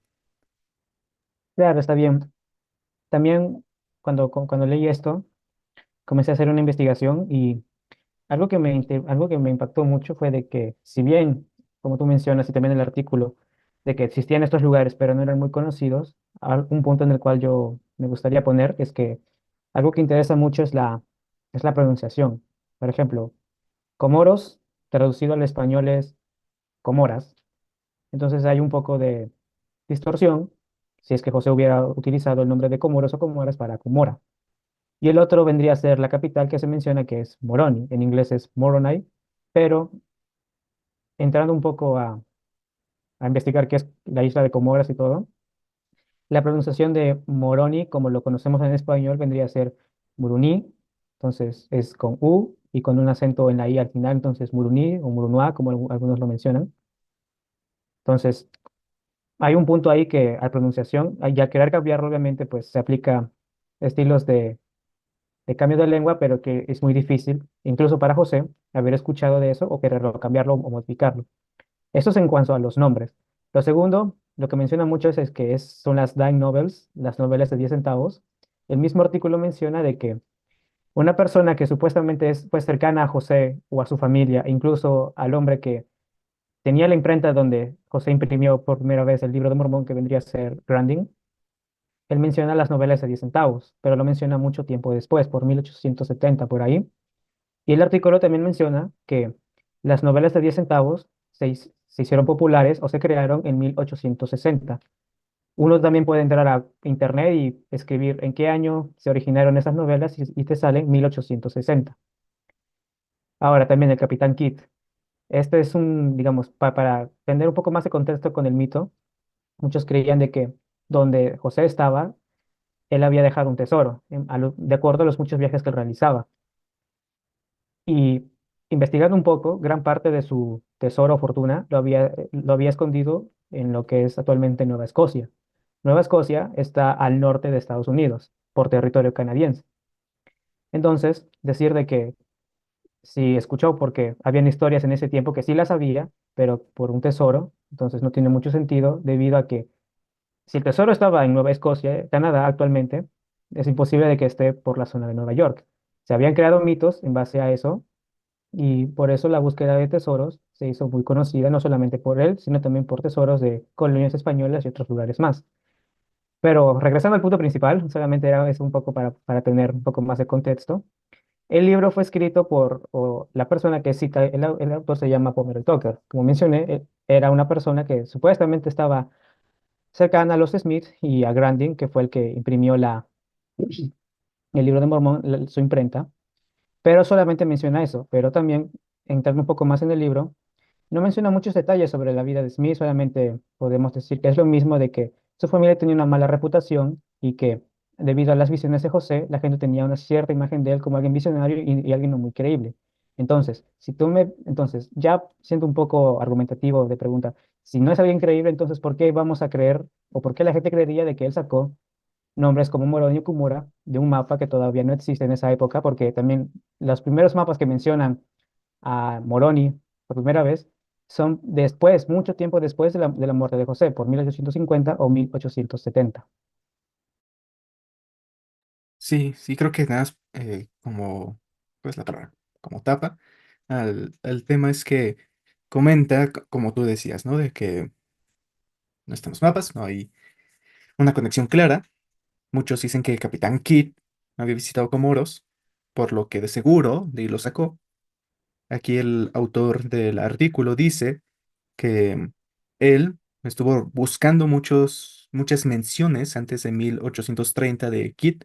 Claro, está bien. También cuando leí esto, comencé a hacer una investigación y algo que me impactó mucho fue de que, si bien, como tú mencionas y también el artículo, de que existían estos lugares, pero no eran muy conocidos, un punto en el cual yo me gustaría poner es que algo que interesa mucho es la pronunciación. Por ejemplo, Comoros, traducido al español es Comoras. Entonces hay un poco de distorsión si es que José hubiera utilizado el nombre de Comoros o Comoras para Comora. Y el otro vendría a ser la capital que se menciona, que es Moroni. En inglés es Moroni, pero entrando un poco a investigar qué es la isla de Comoras y todo, la pronunciación de Moroni, como lo conocemos en español, vendría a ser Muruní. Entonces es con U y con un acento en la I al final, entonces Muruní o Murunua, como algunos lo mencionan. Entonces, hay un punto ahí que a pronunciación, y al querer cambiarlo, obviamente, pues se aplica estilos de cambio de lengua, pero que es muy difícil, incluso para José, haber escuchado de eso o quererlo cambiarlo o modificarlo. Eso es en cuanto a los nombres. Lo segundo, lo que menciona mucho es que son las dime novels, las novelas de 10 centavos. El mismo artículo menciona de que una persona que supuestamente es pues cercana a José o a su familia, incluso al hombre que tenía la imprenta donde José imprimió por primera vez el libro de Mormón, que vendría a ser Grandin, él menciona las novelas de 10 centavos, pero lo menciona mucho tiempo después, por 1870 por ahí. Y el artículo también menciona que las novelas de 10 centavos se hicieron populares o se crearon en 1860. Uno también puede entrar a internet y escribir en qué año se originaron esas novelas y te sale 1860. Ahora también el Capitán Kidd. Este es digamos, para tener un poco más de contexto con el mito, muchos creían de que donde José estaba, él había dejado un tesoro, de acuerdo a los muchos viajes que él realizaba. Y investigando un poco, gran parte de su tesoro o fortuna lo había escondido en lo que es actualmente Nueva Escocia. Nueva Escocia está al norte de Estados Unidos, por territorio canadiense. Entonces, decir de que si escuchó, porque habían historias en ese tiempo que sí las había, pero por un tesoro, entonces no tiene mucho sentido, debido a que si el tesoro estaba en Nueva Escocia, Canadá actualmente, es imposible de que esté por la zona de Nueva York. Se habían creado mitos en base a eso y por eso la búsqueda de tesoros se hizo muy conocida, no solamente por él, sino también por tesoros de colonias españolas y otros lugares más. Pero regresando al punto principal, solamente era eso un poco para tener un poco más de contexto. El libro fue escrito por la persona que cita, el autor se llama Pomeroy Tucker. Como mencioné, era una persona que supuestamente estaba cercana a los Smith y a Grandin, que fue el que imprimió el libro de Mormón, su imprenta, pero solamente menciona eso. Pero también, entrando un poco más en el libro, no menciona muchos detalles sobre la vida de Smith, solamente podemos decir que es lo mismo de que su familia tenía una mala reputación y que debido a las visiones de José, la gente tenía una cierta imagen de él como alguien visionario y alguien no muy creíble. Entonces, entonces, ya siendo un poco argumentativo de pregunta, si no es alguien creíble, entonces, ¿por qué vamos a creer o por qué la gente creería de que él sacó nombres como Moroni y Kumura de un mapa que todavía no existe en esa época? Porque también los primeros mapas que mencionan a Moroni por primera vez son después, mucho tiempo después de la muerte de José, por 1850 o 1870. Sí, sí, creo que nada más como, pues la palabra, como tapa al tema es que comenta, como tú decías, ¿no? De que no están los mapas, no hay una conexión clara. Muchos dicen que el Capitán Kidd había visitado Comoros, por lo que de seguro de ahí lo sacó. Aquí el autor del artículo dice que él estuvo buscando muchas menciones antes de 1830 de Kidd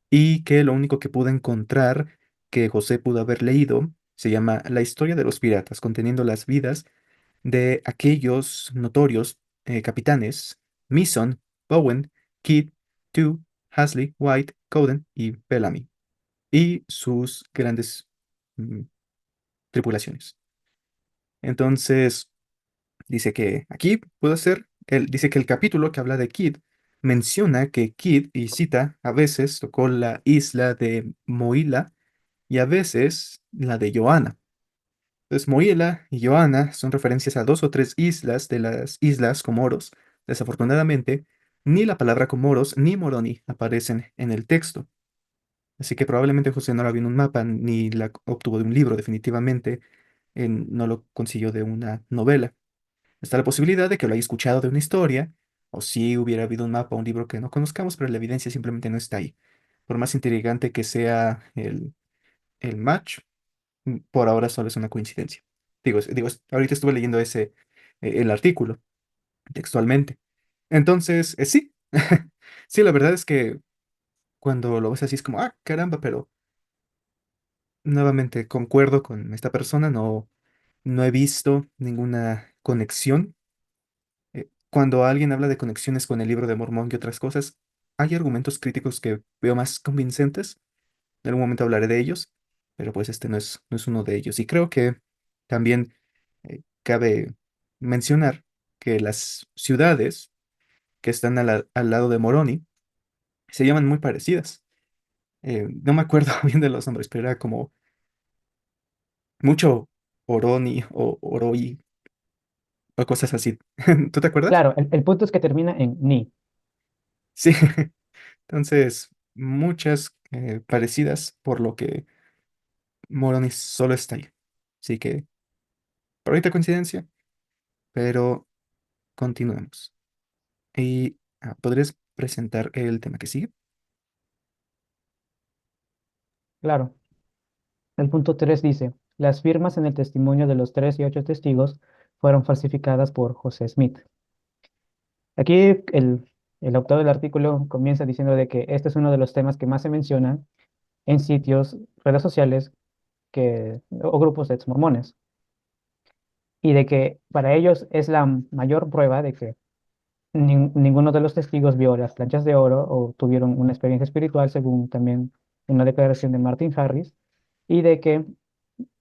y que lo único que pudo encontrar que José pudo haber leído se llama La historia de los piratas, conteniendo las vidas de aquellos notorios capitanes Mason, Bowen, Kidd, Tew, Hasley, White, Cowden y Bellamy, y sus grandes mm, tripulaciones. Entonces, dice que aquí puede ser, él dice que el capítulo que habla de Kidd menciona que Kidd, y cita, a veces tocó la isla de Moila y a veces la de Johanna. Entonces, Moila y Johanna son referencias a dos o tres islas de las islas Comoros. Desafortunadamente, ni la palabra Comoros ni Moroni aparecen en el texto. Así que probablemente José no la vio en un mapa ni la obtuvo de un libro, definitivamente no lo consiguió de una novela. Está la posibilidad de que lo haya escuchado de una historia, o si hubiera habido un mapa o un libro que no conozcamos, pero la evidencia simplemente no está ahí. Por más intrigante que sea el match, por ahora solo es una coincidencia. Ahorita estuve leyendo el artículo textualmente. Entonces, sí, sí, la verdad es que cuando lo ves así es como, ah, caramba, pero nuevamente concuerdo con esta persona, no he visto ninguna conexión. Cuando alguien habla de conexiones con el libro de Mormón y otras cosas, hay argumentos críticos que veo más convincentes. En algún momento hablaré de ellos, pero pues este no es uno de ellos. Y creo que también cabe mencionar que las ciudades que están al lado de Moroni se llaman muy parecidas. No me acuerdo bien de los nombres, pero era como mucho Oroni o Oroi o cosas así. ¿Tú te acuerdas? Claro, el punto es que termina en ni. Sí. Entonces, muchas parecidas, por lo que Moronis solo está ahí. Así que, por ahorita coincidencia, pero continuemos. Y ¿podrías presentar el tema que sigue? Claro. El punto 3 dice, las firmas en el testimonio de los 3 y 8 testigos fueron falsificadas por José Smith. Aquí el autor del artículo comienza diciendo de que este es uno de los temas que más se mencionan en sitios, redes sociales o grupos de exmormones, y de que para ellos es la mayor prueba de que ninguno de los testigos vio las planchas de oro o tuvieron una experiencia espiritual, según también una declaración de Martin Harris, y de que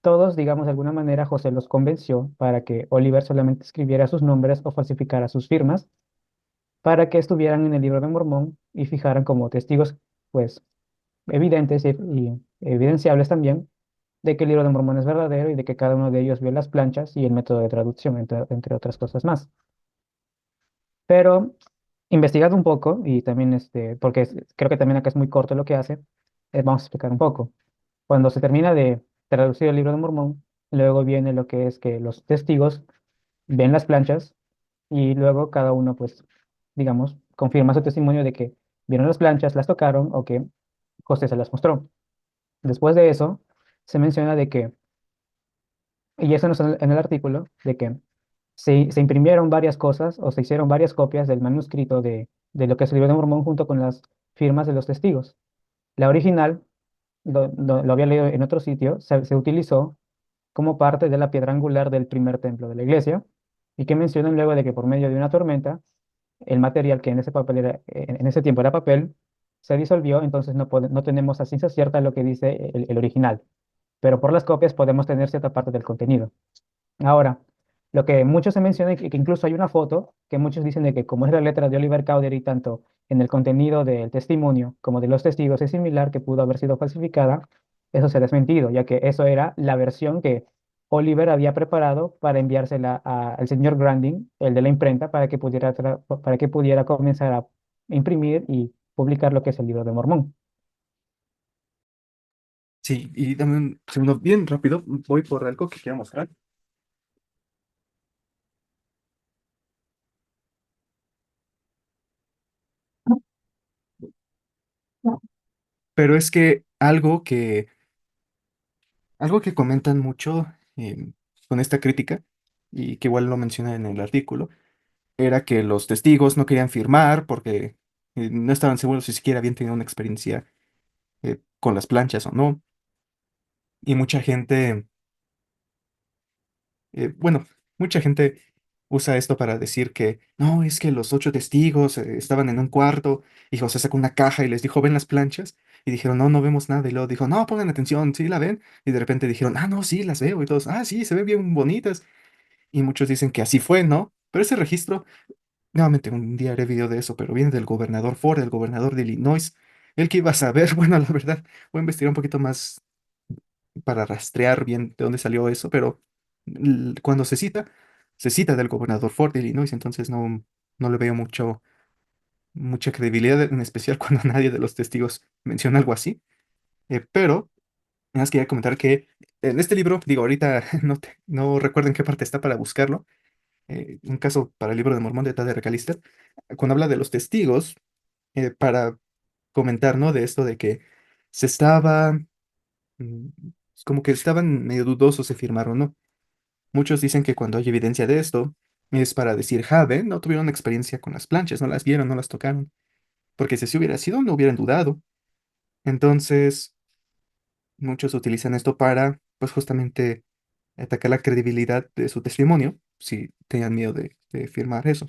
todos, digamos de alguna manera, José los convenció para que Oliver solamente escribiera sus nombres o falsificara sus firmas para que estuvieran en el libro de Mormón y fijaran como testigos, pues, evidentes y evidenciables también de que el libro de Mormón es verdadero y de que cada uno de ellos vio las planchas y el método de traducción, entre otras cosas más. Pero investigando un poco, y también porque creo que también acá es muy corto lo que hace, vamos a explicar un poco. Cuando se termina de traducir el libro de Mormón, luego viene lo que es que los testigos ven las planchas y luego cada uno, pues, digamos, confirma su testimonio de que vieron las planchas, las tocaron o que José se las mostró. Después de eso, se menciona de que, y eso no está en el artículo, de que se imprimieron varias cosas o se hicieron varias copias del manuscrito de lo que es el libro de Mormón junto con las firmas de los testigos. La original, lo había leído en otro sitio, se utilizó como parte de la piedra angular del primer templo de la iglesia y que mencionan luego de que por medio de una tormenta, el material que en ese papel en ese tiempo era papel, se disolvió, entonces no tenemos a ciencia cierta lo que dice el original, pero por las copias podemos tener cierta parte del contenido. Ahora, lo que muchos se menciona y que incluso hay una foto que muchos dicen de que como es la letra de Oliver Cowdery, tanto en el contenido del testimonio como de los testigos es similar, que pudo haber sido falsificada, eso se ha desmentido, ya que eso era la versión que Oliver había preparado para enviársela al señor Grandin, el de la imprenta, para que pudiera comenzar a imprimir y publicar lo que es el libro de Mormón. Sí, y dame un segundo bien rápido, voy por algo que quiero mostrar. Pero es que algo que comentan mucho con esta crítica, y que igual lo menciona en el artículo, era que los testigos no querían firmar porque no estaban seguros si siquiera habían tenido una experiencia con las planchas o no. Y bueno, mucha gente usa esto para decir que no, es que los 8 testigos estaban en un cuarto y José sacó una caja y les dijo, ¿ven las planchas? Y dijeron, no, no vemos nada. Y luego dijo, no, pongan atención, ¿sí la ven? Y de repente dijeron, ah, no, sí, las veo. Y todos, ah, sí, se ven bien bonitas. Y muchos dicen que así fue, ¿no? Pero ese registro, nuevamente un día haré video de eso, pero viene del gobernador Ford, el gobernador de Illinois. El que iba a saber, bueno, la verdad, voy a investigar un poquito más para rastrear bien de dónde salió eso, pero cuando se cita del gobernador Ford de Illinois, entonces no le veo mucha credibilidad, en especial cuando nadie de los testigos menciona algo así. Pero nada más quería comentar que en este libro, digo, ahorita no recuerdo en qué parte está para buscarlo, un caso para el libro de Mormón de Tader Callister, cuando habla de los testigos, para comentar, ¿no? De esto de que se estaba, mm, como que estaban medio dudosos si firmaron o no. Muchos dicen que cuando hay evidencia de esto es para decir, ja, ven, no tuvieron experiencia con las planchas, no las vieron, no las tocaron, porque si así hubiera sido, no hubieran dudado. Entonces, muchos utilizan esto para, pues justamente, atacar la credibilidad de su testimonio, si tenían miedo de firmar eso.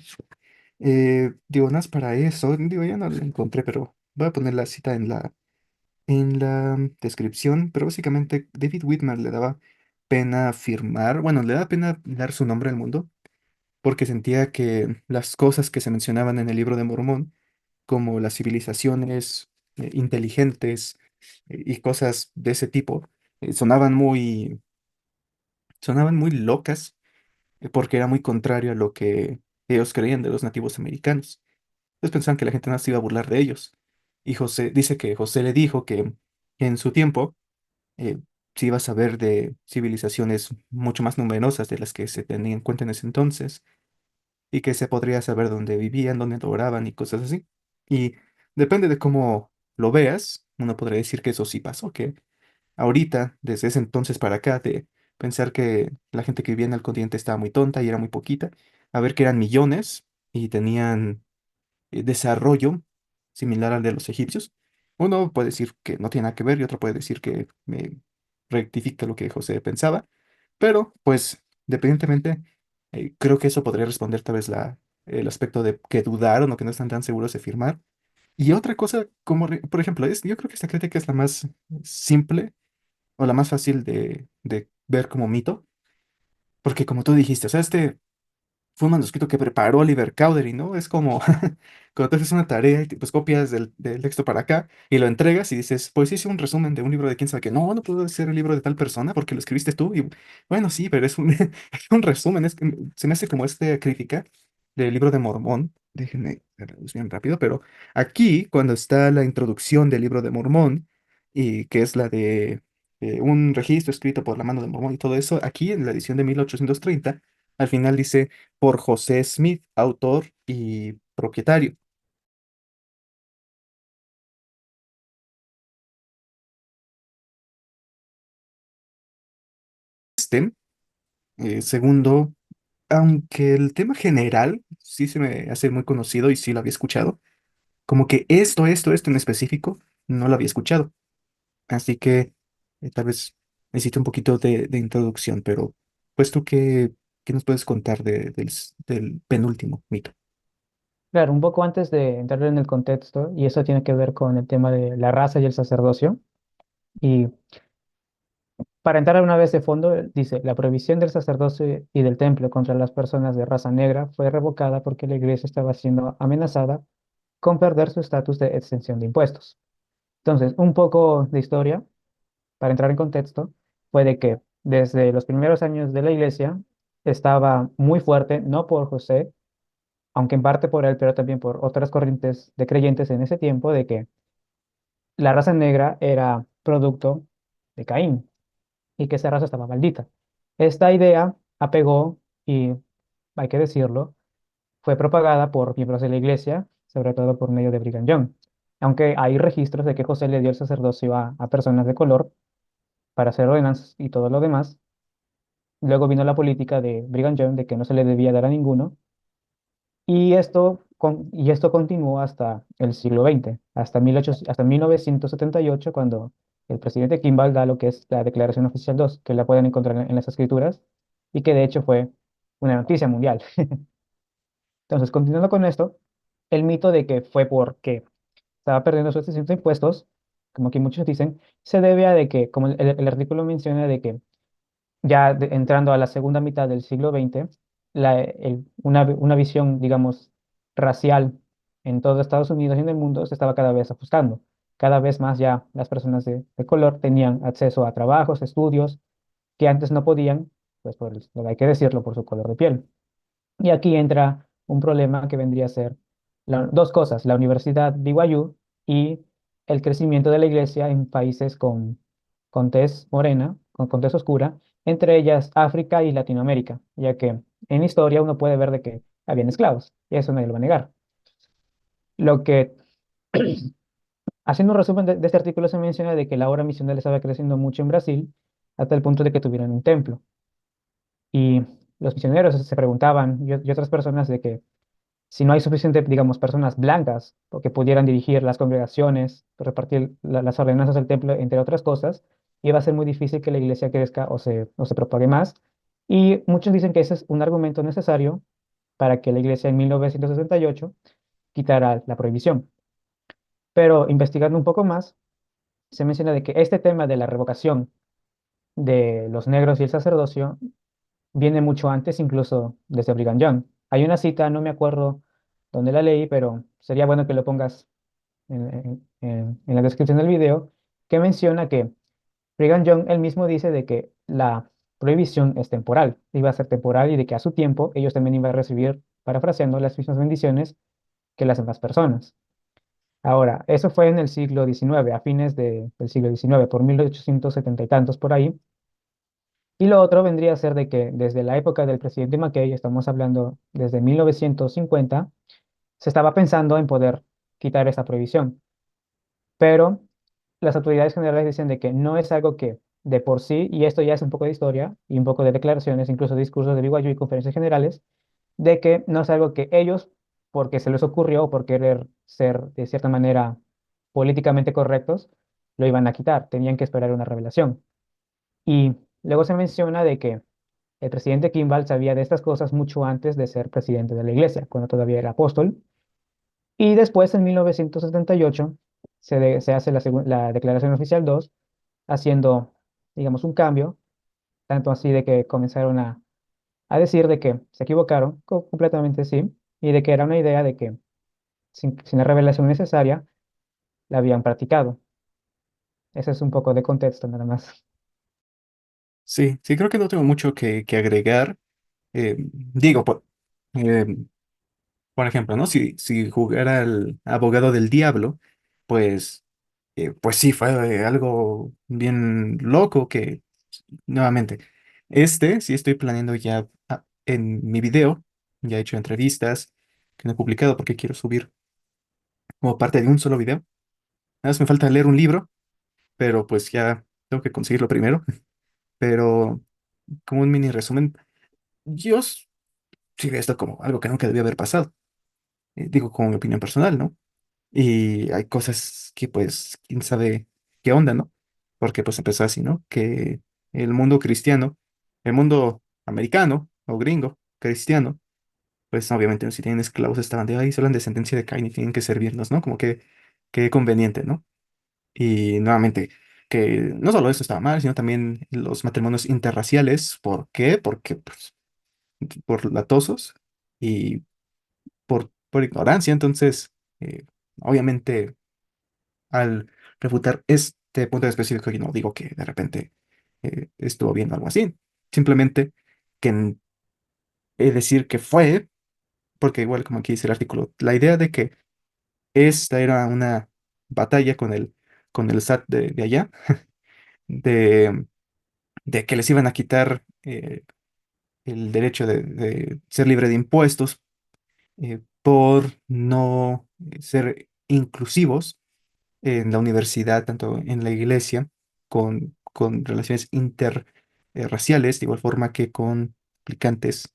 Digo, nada más para eso, digo, ya no lo encontré, pero voy a poner la cita en la descripción, pero básicamente David Whitmer le daba pena firmar, bueno, le daba pena dar su nombre al mundo porque sentía que las cosas que se mencionaban en el libro de Mormón, como las civilizaciones inteligentes y cosas de ese tipo, sonaban muy locas porque era muy contrario a lo que ellos creían de los nativos americanos. Ellos pensaban que la gente no se iba a burlar de ellos. Y José dice que José le dijo que en su tiempo eh, se iba a saber de civilizaciones mucho más numerosas de las que se tenían en cuenta en ese entonces, y que se podría saber dónde vivían, dónde adoraban y cosas así. Y depende de cómo lo veas, uno podría decir que eso sí pasó, que ahorita, desde ese entonces para acá, de pensar que la gente que vivía en el continente estaba muy tonta y era muy poquita, a ver que eran millones y tenían desarrollo similar al de los egipcios. Uno puede decir que no tiene nada que ver y otro puede decir que me rectifica lo que José pensaba, pero pues dependientemente, creo que eso podría responder tal vez el aspecto de que dudaron o que no están tan seguros de firmar. Y otra cosa, como por ejemplo, yo creo que esta crítica es la más simple o la más fácil de ver como mito, porque como tú dijiste, o sea, fue un manuscrito que preparó Oliver Cowdery, ¿no? Es como cuando tú haces una tarea y pues copias del texto para acá y lo entregas y dices, pues hice un resumen de un libro de quién sabe qué. No, no puedo ser el libro de tal persona porque lo escribiste tú. Y bueno, sí, pero es un, es un resumen. Es que se me hace como esta crítica del libro de Mormón. Déjenme verlos bien rápido, pero aquí, cuando está la introducción del libro de Mormón, y que es la de un registro escrito por la mano de Mormón y todo eso, aquí en la edición de 1830 al final dice por José Smith, autor y propietario. Este, segundo, aunque el tema general sí se me hace muy conocido y sí lo había escuchado, como que esto en específico no lo había escuchado. Así que tal vez necesito un poquito de introducción, pero pues tú qué nos puedes contar del penúltimo mito. Claro, un poco antes de entrar en el contexto, y eso tiene que ver con el tema de la raza y el sacerdocio. Y para entrar una vez de fondo, dice, la prohibición del sacerdocio y del templo contra las personas de raza negra fue revocada porque la iglesia estaba siendo amenazada con perder su estatus de exención de impuestos. Entonces, un poco de historia, para entrar en contexto, fue de que desde los primeros años de la iglesia estaba muy fuerte, no por José, aunque en parte por él, pero también por otras corrientes de creyentes en ese tiempo, de que la raza negra era producto de Caín y que esa raza estaba maldita. Esta idea apegó y, hay que decirlo, fue propagada por miembros de la iglesia, sobre todo por medio de Brigham Young. Aunque hay registros de que José le dio el sacerdocio a personas de color para hacer ordenanzas y todo lo demás. Luego vino la política de Brigham Young de que no se le debía dar a ninguno. Y esto continuó hasta el siglo XX, hasta 1978, cuando el presidente Kimball da lo que es la Declaración Oficial 2, que la pueden encontrar en las escrituras, y que de hecho fue una noticia mundial. Entonces, continuando con esto, el mito de que fue porque estaba perdiendo sus distintos impuestos, como aquí muchos dicen, se debe a de que, como el artículo menciona, de que ya entrando a la segunda mitad del siglo XX, una visión, digamos, racial en todo Estados Unidos y en el mundo se estaba cada vez ajustando. Cada vez más ya las personas de color tenían acceso a trabajos, estudios, que antes no podían, pues hay que decirlo, por su color de piel. Y aquí entra un problema que vendría a ser dos cosas, la Universidad BYU y el crecimiento de la iglesia en países con tez morena, con tez oscura, entre ellas África y Latinoamérica, ya que en historia uno puede ver de que habían esclavos, y eso nadie lo va a negar. Lo que, haciendo un resumen de este artículo, se menciona de que la obra misionera estaba creciendo mucho en Brasil, hasta el punto de que tuvieron un templo. Y los misioneros se preguntaban, y otras personas, de que si no hay suficiente, digamos, personas blancas que pudieran dirigir las congregaciones, repartir las ordenanzas del templo, entre otras cosas, iba a ser muy difícil que la iglesia crezca o se propague más. Y muchos dicen que ese es un argumento necesario para que la iglesia en 1968 quitara la prohibición. Pero investigando un poco más, se menciona de que este tema de la revocación de los negros y el sacerdocio viene mucho antes, incluso desde Brigham Young. Hay una cita, no me acuerdo dónde la leí, pero sería bueno que lo pongas en la descripción del video, que menciona que Brigham Young él mismo dice de que la prohibición es temporal, iba a ser temporal y de que a su tiempo ellos también iban a recibir, parafraseando, las mismas bendiciones que las demás personas. Ahora, eso fue en el siglo XIX, a fines del siglo XIX, por 1870 y tantos por ahí. Y lo otro vendría a ser de que desde la época del presidente McKay, estamos hablando desde 1950, se estaba pensando en poder quitar esta prohibición. Pero las autoridades generales dicen de que no es algo que de por sí, y esto ya es un poco de historia y un poco de declaraciones, incluso discursos de BYU y conferencias generales, de que no es algo que ellos, porque se les ocurrió o por querer ser de cierta manera políticamente correctos, lo iban a quitar, tenían que esperar una revelación. Y luego se menciona de que el presidente Kimball sabía de estas cosas mucho antes de ser presidente de la iglesia, cuando todavía era apóstol. Y después, en 1978, se hace la Declaración Oficial 2, haciendo, digamos, un cambio, tanto así de que comenzaron a decir de que se equivocaron, completamente sí, y de que era una idea de que sin la revelación necesaria, la habían practicado. Ese es un poco de contexto, nada más. Sí, sí, creo que no tengo mucho que agregar. Digo, eh, por ejemplo, ¿no? Si jugara al abogado del diablo, pues, pues sí, fue algo bien loco que, nuevamente, sí estoy planeando ya en mi video, ya he hecho entrevistas que no he publicado porque quiero subir como parte de un solo video. Nada más me falta leer un libro, pero pues ya tengo que conseguirlo primero. Pero como un mini resumen, yo sí veo esto como algo que nunca debió haber pasado. Digo, como mi opinión personal, ¿no? Y hay cosas que pues, quién sabe qué onda, ¿no? Porque pues empezó así, ¿no? Que el mundo cristiano, el mundo americano o gringo cristiano, pues obviamente si tienen esclavos estaban de ahí, se hablan de sentencia de Cain y tienen que servirlos, ¿no? Como que conveniente, ¿no? Y nuevamente, que no solo eso estaba mal, sino también los matrimonios interraciales. ¿Por qué? Porque pues, por latosos y por ignorancia. Entonces, obviamente, al refutar este punto en específico, yo no digo que de repente estuvo viendo algo así. Simplemente que decir que fue, porque igual como aquí dice el artículo, la idea de que esta era una batalla con el SAT de allá, de, de que les iban a quitar el derecho de ser libre de impuestos por no ser inclusivos en la universidad, tanto en la iglesia, con relaciones interraciales, de igual forma que con aplicantes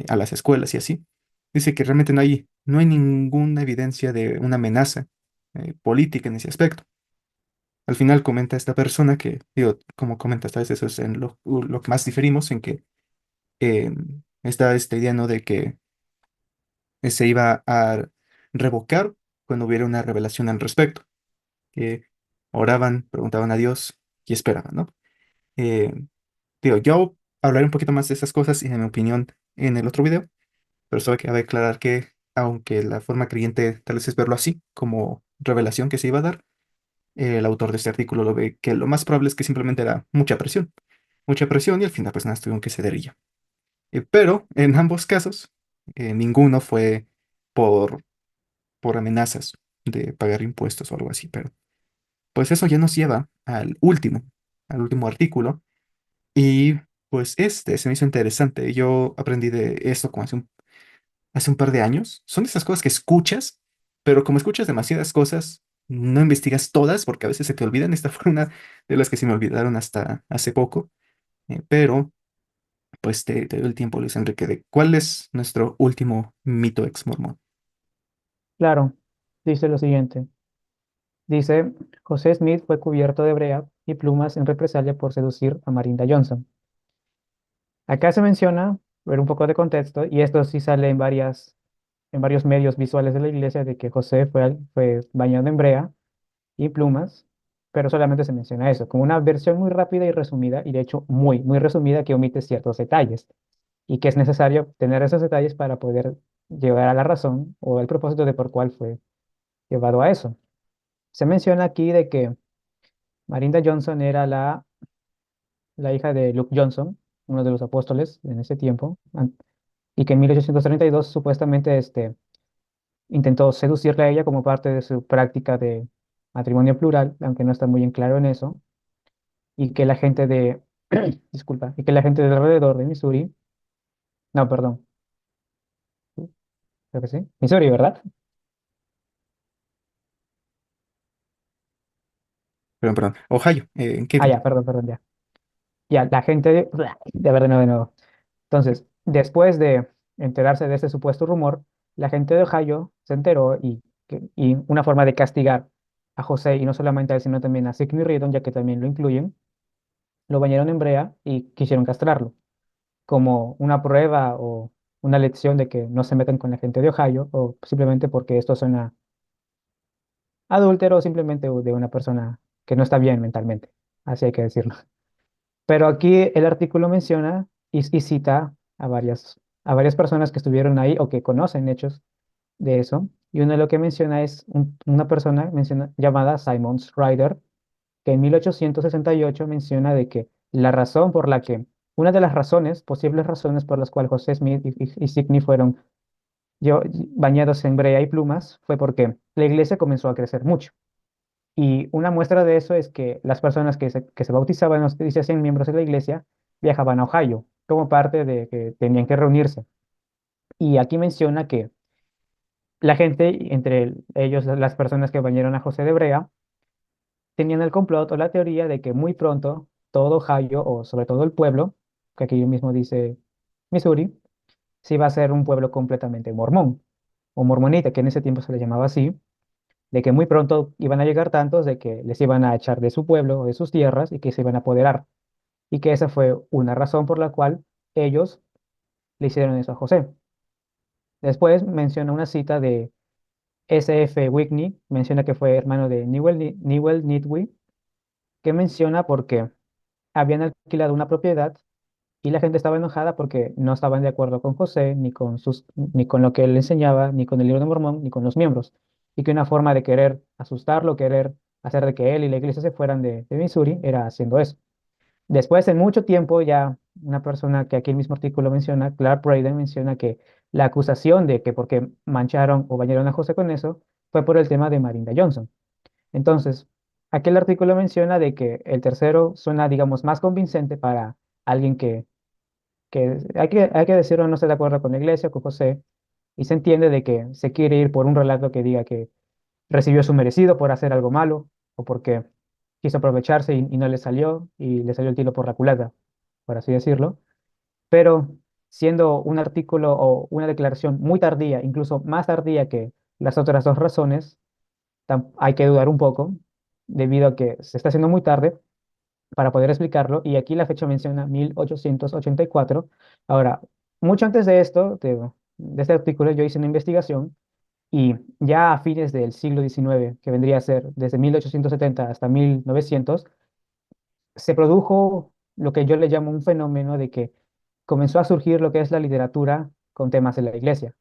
a las escuelas y así. Dice que realmente no hay ninguna evidencia de una amenaza política en ese aspecto. Al final comenta esta persona que, digo, como comentas, tal vez eso es en lo que más diferimos, en que eh, está esta idea, ¿no? De que se iba a revocar cuando hubiera una revelación al respecto, que oraban, preguntaban a Dios y esperaban, ¿no? Eh, Digo, yo hablaré un poquito más de esas cosas y de mi opinión en el otro video, pero solo que cabe aclarar que, aunque la forma creyente tal vez es verlo así, como revelación que se iba a dar, el autor de este artículo lo ve que lo más probable es que simplemente era mucha presión y al final pues nada, tuvieron que ceder y ya. Pero en ambos casos, ninguno fue por por amenazas de pagar impuestos o algo así. Pero pues eso ya nos lleva al último artículo. Y pues este se me hizo interesante. Yo aprendí de esto como hace un par de años. Son de esas cosas que escuchas, pero como escuchas demasiadas cosas, no investigas todas porque a veces se te olvidan. Esta fue una de las que se me olvidaron hasta hace poco. Pero pues te doy el tiempo, Luis Enrique, de cuál es nuestro último mito ex mormón. Claro, dice lo siguiente. Dice, José Smith fue cubierto de brea y plumas en represalia por seducir a Marinda Johnson. Acá se menciona, ver un poco de contexto, y esto sí sale en varios medios visuales de la iglesia, de que José fue bañado en brea y plumas, pero solamente se menciona eso, como una versión muy rápida y resumida, y de hecho muy, muy resumida que omite ciertos detalles, y que es necesario tener esos detalles para poder llegar a la razón o el propósito de por cuál fue llevado a eso. Se menciona aquí de que Marinda Johnson era la hija de Luke Johnson, uno de los apóstoles en ese tiempo, y que en 1832 supuestamente intentó seducirle a ella como parte de su práctica de matrimonio plural, aunque no está muy en claro en eso, y que la gente disculpa, y que la gente de alrededor de Missouri, no, perdón, creo que sí, Missouri, ¿verdad? Perdón, perdón. Ohio, ¿en qué? Ah, ya, perdón, ya. Ya, la gente de ver de nuevo. Entonces, después de enterarse de este supuesto rumor, la gente de Ohio se enteró y una forma de castigar a José, y no solamente a él, sino también a Sidney Rigdon, ya que también lo incluyen, lo bañaron en brea y quisieron castrarlo, como una prueba o una lección de que no se metan con la gente de Ohio, o simplemente porque esto suena adúltero, o simplemente de una persona que no está bien mentalmente, así hay que decirlo. Pero aquí el artículo menciona y cita a varias personas que estuvieron ahí o que conocen hechos de eso. Y uno de lo que menciona es una persona llamada Simon Ryder, que en 1868 menciona de que una de las razones, posibles razones por las cuales José Smith y Sidney fueron bañados en brea y plumas, fue porque la iglesia comenzó a crecer mucho. Y una muestra de eso es que las personas que se bautizaban o se hacían miembros de la iglesia viajaban a Ohio como parte de que tenían que reunirse. Y aquí menciona que la gente, entre ellos las personas que bañaron a José de Brea, tenían el complot o la teoría de que muy pronto todo Ohio, o sobre todo el pueblo, que aquí mismo dice Missouri, se iba a ser un pueblo completamente mormón o mormonita, que en ese tiempo se le llamaba así, de que muy pronto iban a llegar tantos de que les iban a echar de su pueblo o de sus tierras y que se iban a apoderar. Y que esa fue una razón por la cual ellos le hicieron eso a José. Después menciona una cita de S.F. Whitney, menciona que fue hermano de Newell Nidwell, que menciona porque habían alquilado una propiedad y la gente estaba enojada porque no estaban de acuerdo con José, ni con lo que él enseñaba, ni con el libro de Mormón, ni con los miembros. Y que una forma de querer asustarlo, querer hacer de que él y la iglesia se fueran de Missouri, era haciendo eso. Después, en mucho tiempo, ya una persona que aquí el mismo artículo menciona, Clark Braden, menciona que la acusación de que porque mancharon o bañaron a José con eso fue por el tema de Marinda Johnson. Entonces, aquí el artículo menciona de que el tercero suena, digamos, más convincente para alguien que hay que decirlo, no está de acuerdo con la iglesia, con José, y se entiende de que se quiere ir por un relato que diga que recibió su merecido por hacer algo malo o porque quiso aprovecharse y no le salió y le salió el tiro por la culata, por así decirlo. Pero siendo un artículo o una declaración muy tardía, incluso más tardía que las otras dos razones, hay que dudar un poco debido a que se está haciendo muy tarde para poder explicarlo, y aquí la fecha menciona 1884. Ahora, mucho antes de esto, de este artículo, yo hice una investigación y ya a fines del siglo XIX, que vendría a ser desde 1870 hasta 1900, se produjo lo que yo le llamo un fenómeno de que comenzó a surgir lo que es la literatura con temas de la iglesia,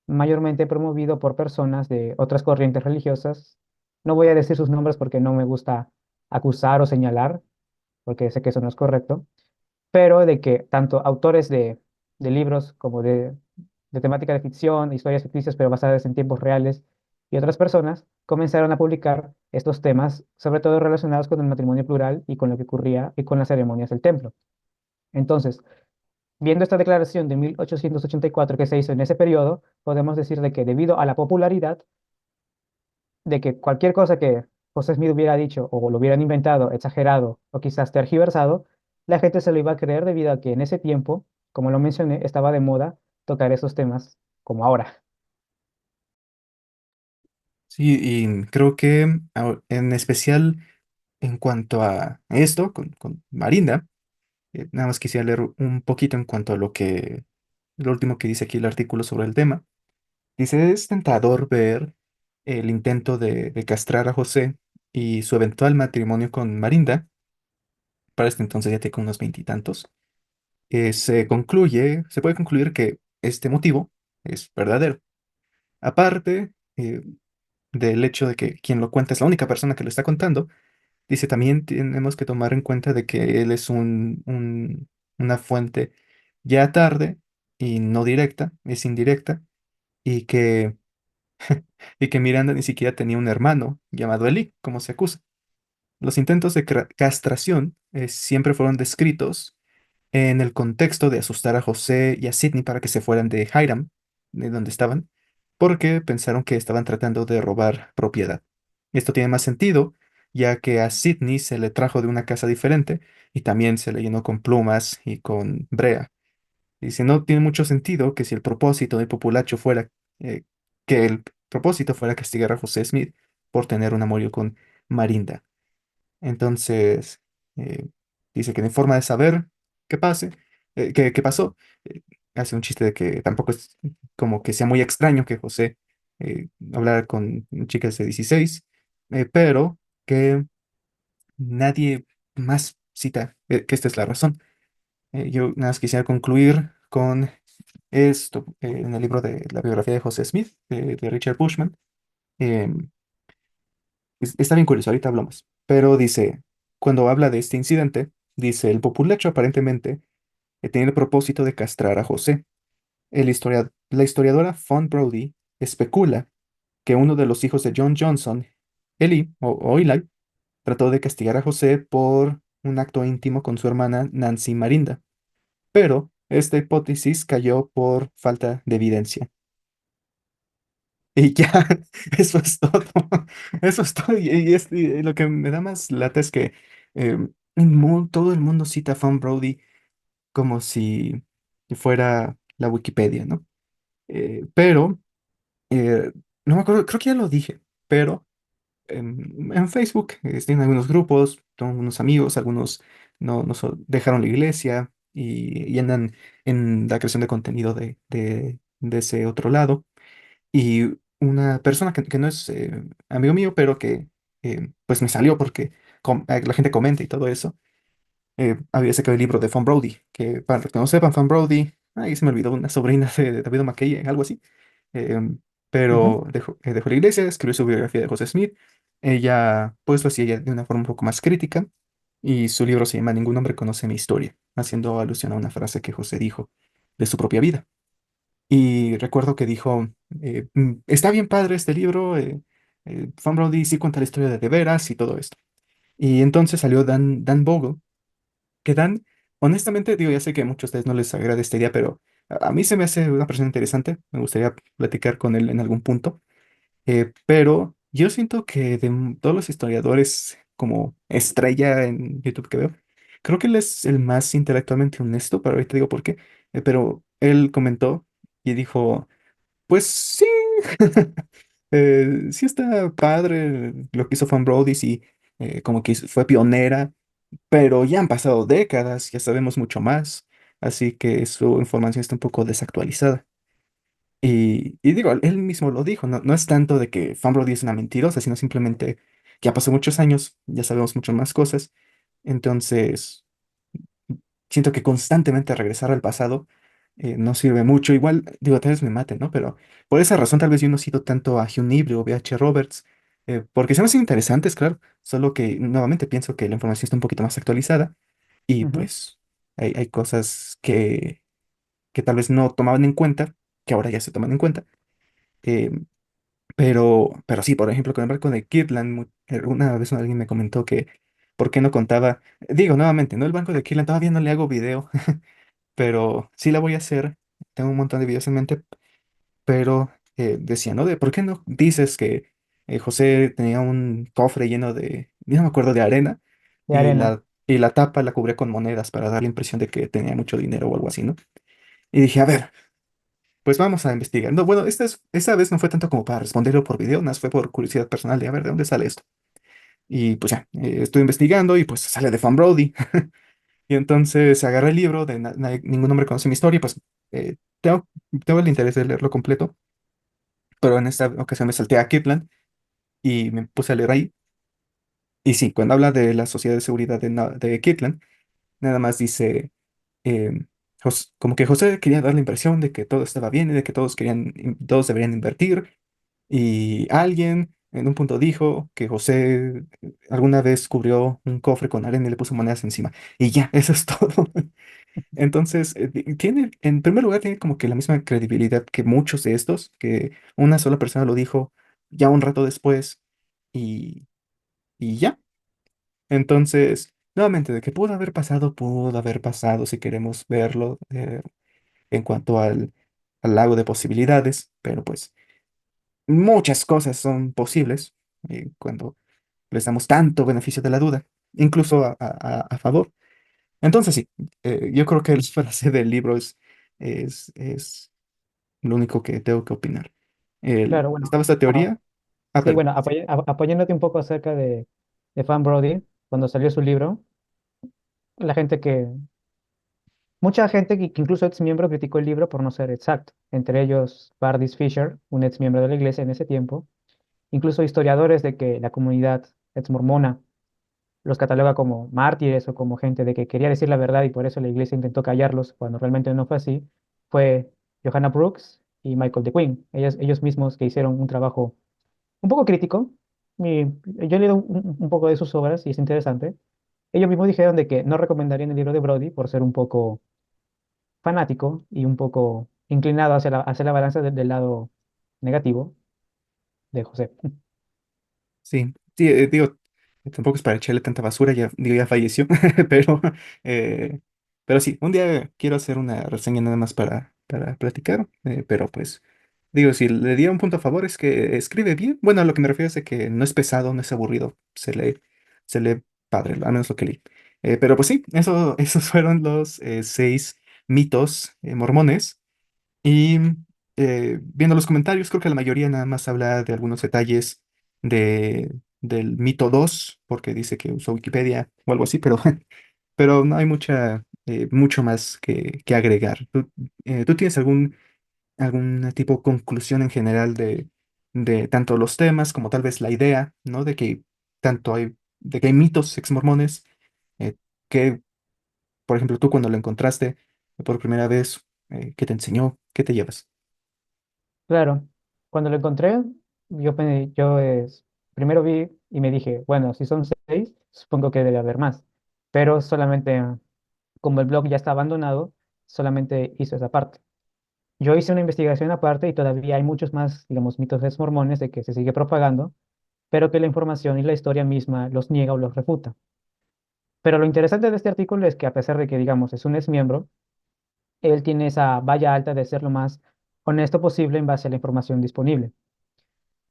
mayormente promovido por personas de otras corrientes religiosas. No voy a decir sus nombres porque no me gusta acusar o señalar, porque sé que eso no es correcto, pero de que tanto autores de libros como de temática de ficción, historias ficticias, pero basadas en tiempos reales, y otras personas comenzaron a publicar estos temas, sobre todo relacionados con el matrimonio plural y con lo que ocurría y con las ceremonias del templo. Entonces, viendo esta declaración de 1884 que se hizo en ese periodo, podemos decir de que debido a la popularidad, de que cualquier cosa que José Smith hubiera dicho o lo hubieran inventado, exagerado o quizás tergiversado, la gente se lo iba a creer debido a que en ese tiempo, como lo mencioné, estaba de moda tocar esos temas como ahora. Sí, y creo que en especial en cuanto a esto, con Marinda, nada más quisiera leer un poquito en cuanto a lo último que dice aquí el artículo sobre el tema. Dice, es tentador ver el intento de castrar a José y su eventual matrimonio con Marinda, para este entonces ya tiene unos veintitantos. Se puede concluir que este motivo es verdadero. Aparte del hecho de que quien lo cuenta es la única persona que lo está contando, dice, también tenemos que tomar en cuenta de que él es una fuente ya tarde y no directa, es indirecta, y que, y que Miranda ni siquiera tenía un hermano llamado Eli, como se acusa. Los intentos de castración siempre fueron descritos en el contexto de asustar a José y a Sidney para que se fueran de Hiram, de donde estaban, porque pensaron que estaban tratando de robar propiedad. Esto tiene más sentido, ya que a Sidney se le trajo de una casa diferente y también se le llenó con plumas y con brea. Dice, no tiene mucho sentido que si el propósito del populacho fuera, que el propósito fuera castigar a José Smith por tener un amorío con Marinda. Entonces, eh, dice que no hay forma de saber qué pase, qué pasó. Eh, Hace un chiste de que tampoco es como que sea muy extraño que José hablara con chicas de 16, pero que nadie más cita que esta es la razón. Yo nada más quisiera concluir con esto, en el libro de la biografía de José Smith, de Richard Bushman. em, Está bien curioso, ahorita hablamos. Pero dice, cuando habla de este incidente, dice, el populacho aparentemente tenía el propósito de castrar a José. La historiadora Fawn Brody especula que uno de los hijos de John Johnson, o Eli, trató de castigar a José por un acto íntimo con su hermana Nancy Marinda. Pero esta hipótesis cayó por falta de evidencia. Y ya, eso es todo. Eso es todo. Y lo que me da más lata es que todo el mundo cita a Fan Brody como si fuera la Wikipedia, ¿no? Pero, eh, no me acuerdo, creo que ya lo dije, pero en Facebook tienen algunos grupos, son unos amigos, algunos dejaron la iglesia y andan en la creación de contenido de ese otro lado. Y una persona que no es amigo mío, pero que pues me salió porque la gente comenta y todo eso, había sacado el libro de Fan Brody, que para los que no sepan, Fan Brody, ahí se me olvidó, una sobrina de David McKay, algo así, em, Ujú, pero dejó la iglesia, escribió su biografía de José Smith, ella pues lo hacía ya de una forma un poco más crítica, y su libro se llama Ningún hombre conoce mi historia, haciendo alusión a una frase que José dijo de su propia vida. Y recuerdo que dijo, está bien padre este libro, Fan Brody sí cuenta la historia de veras y todo esto. Y entonces salió Dan Bogle, que Dan, honestamente, digo, ya sé que a muchos de ustedes no les agrada esta idea, pero a mí se me hace una persona interesante, me gustaría platicar con él en algún punto, pero yo siento que todos los historiadores como estrella en YouTube que veo, creo que él es el más intelectualmente honesto, pero ahorita digo por qué, pero él comentó y dijo, pues sí, sí está padre lo que hizo Fan Brody, sí, como que fue pionera, pero ya han pasado décadas, ya sabemos mucho más, así que su información está un poco desactualizada. Y digo, él mismo lo dijo, no, no es tanto de que Fan Brody es una mentirosa, sino simplemente ya pasó muchos años, ya sabemos muchas más cosas, entonces siento que constantemente regresar al pasado no sirve mucho. Igual, digo, tal vez me maten, ¿no? Pero por esa razón tal vez yo no cito tanto a Hugh Nibble o B.H. Roberts, porque se me hacen interesantes, claro, solo que nuevamente pienso que la información está un poquito más actualizada y ujú, pues hay cosas que tal vez no tomaban en cuenta, que ahora ya se toman en cuenta. eh, pero sí, por ejemplo, con el barco de Kirtland, una vez alguien me comentó que por qué no contaba, digo nuevamente, ¿no? El banco de Kirtland todavía no le hago video, pero sí la voy a hacer. Tengo un montón de videos en mente, pero decía, ¿no? De por qué no dices que José tenía un cofre lleno no me acuerdo, de arena de arena. y la tapa la cubría con monedas para dar la impresión de que tenía mucho dinero o algo así, ¿no? Y dije, a ver, pues vamos a investigar. No, bueno, esta vez no fue tanto como para responderlo por video, más fue por curiosidad personal de a ver de dónde sale esto. Y pues ya, estoy investigando y pues sale de Fan Brody. Y entonces agarré el libro de Ningún hombre conoce mi historia, pues tengo el interés de leerlo completo, pero en esta ocasión me salté a Kirtland y me puse a leer ahí. Y sí, cuando habla de la sociedad de seguridad de Kirtland, nada más dice, eh, como que José quería dar la impresión de que todo estaba bien y de que todos deberían invertir. Y alguien en un punto dijo que José alguna vez cubrió un cofre con arena y le puso monedas encima. Y ya, eso es todo. Entonces, tiene, en primer lugar, tiene como que la misma credibilidad que muchos de estos, que una sola persona lo dijo ya un rato después y, y ya. Entonces, nuevamente, de que pudo haber pasado si queremos verlo en cuanto al lago de posibilidades, pero pues muchas cosas son posibles cuando les damos tanto beneficio de la duda, incluso a favor. Entonces, sí, yo creo que la frase del libro es lo único que tengo que opinar. Claro, bueno. Estaba esta teoría. Ah, Sí, perdón. bueno, Sí. apoyándote un poco acerca de Fan Brody, cuando salió su libro, la gente que, mucha gente que incluso ex miembro criticó el libro por no ser exacto, entre ellos Pardis Fisher, un ex miembro de la iglesia en ese tiempo, incluso historiadores de que la comunidad ex mormona los cataloga como mártires o como gente de que quería decir la verdad y por eso la iglesia intentó callarlos cuando realmente no fue así, fue Johanna Brooks y Michael DeQueen, ellos mismos que hicieron un trabajo un poco crítico. Yo he leído un poco de sus obras y es interesante. Ellos mismos dijeron de que no recomendarían el libro de Brody por ser un poco fanático y un poco inclinado hacia la balanza del lado negativo de José. Sí, sí, digo, tampoco es para echarle tanta basura, ya, digo, ya falleció, pero, eh, pero sí, un día quiero hacer una reseña nada más para platicar, pero pues, digo, si le diera un punto a favor es que escribe bien, bueno, a lo que me refiero es de que no es pesado, no es aburrido, se lee padre, al menos lo que leí. Pero pues sí, esos fueron los 6 mitos mormones. Y viendo los comentarios, creo que la mayoría nada más habla de algunos detalles del mito 2 porque dice que usó Wikipedia o algo así, pero, pero no hay mucho más que agregar. ¿Tú tienes algún tipo de conclusión en general de tanto los temas como tal vez la idea, ¿no? De que hay mitos exmormones, eh, que, por ejemplo, tú cuando lo encontraste por primera vez, ¿qué te enseñó? ¿Qué te llevas? Claro, cuando lo encontré, primero vi y me dije, bueno, si son seis, supongo que debe haber más. Pero solamente, como el blog ya está abandonado, solamente hizo esa parte. Yo hice una investigación aparte y todavía hay muchos más, digamos, mitos de mormones de que se sigue propagando, pero que la información y la historia misma los niega o los refuta. Pero lo interesante de este artículo es que a pesar de que, digamos, es un ex miembro, él tiene esa valla alta de ser lo más honesto posible en base a la información disponible.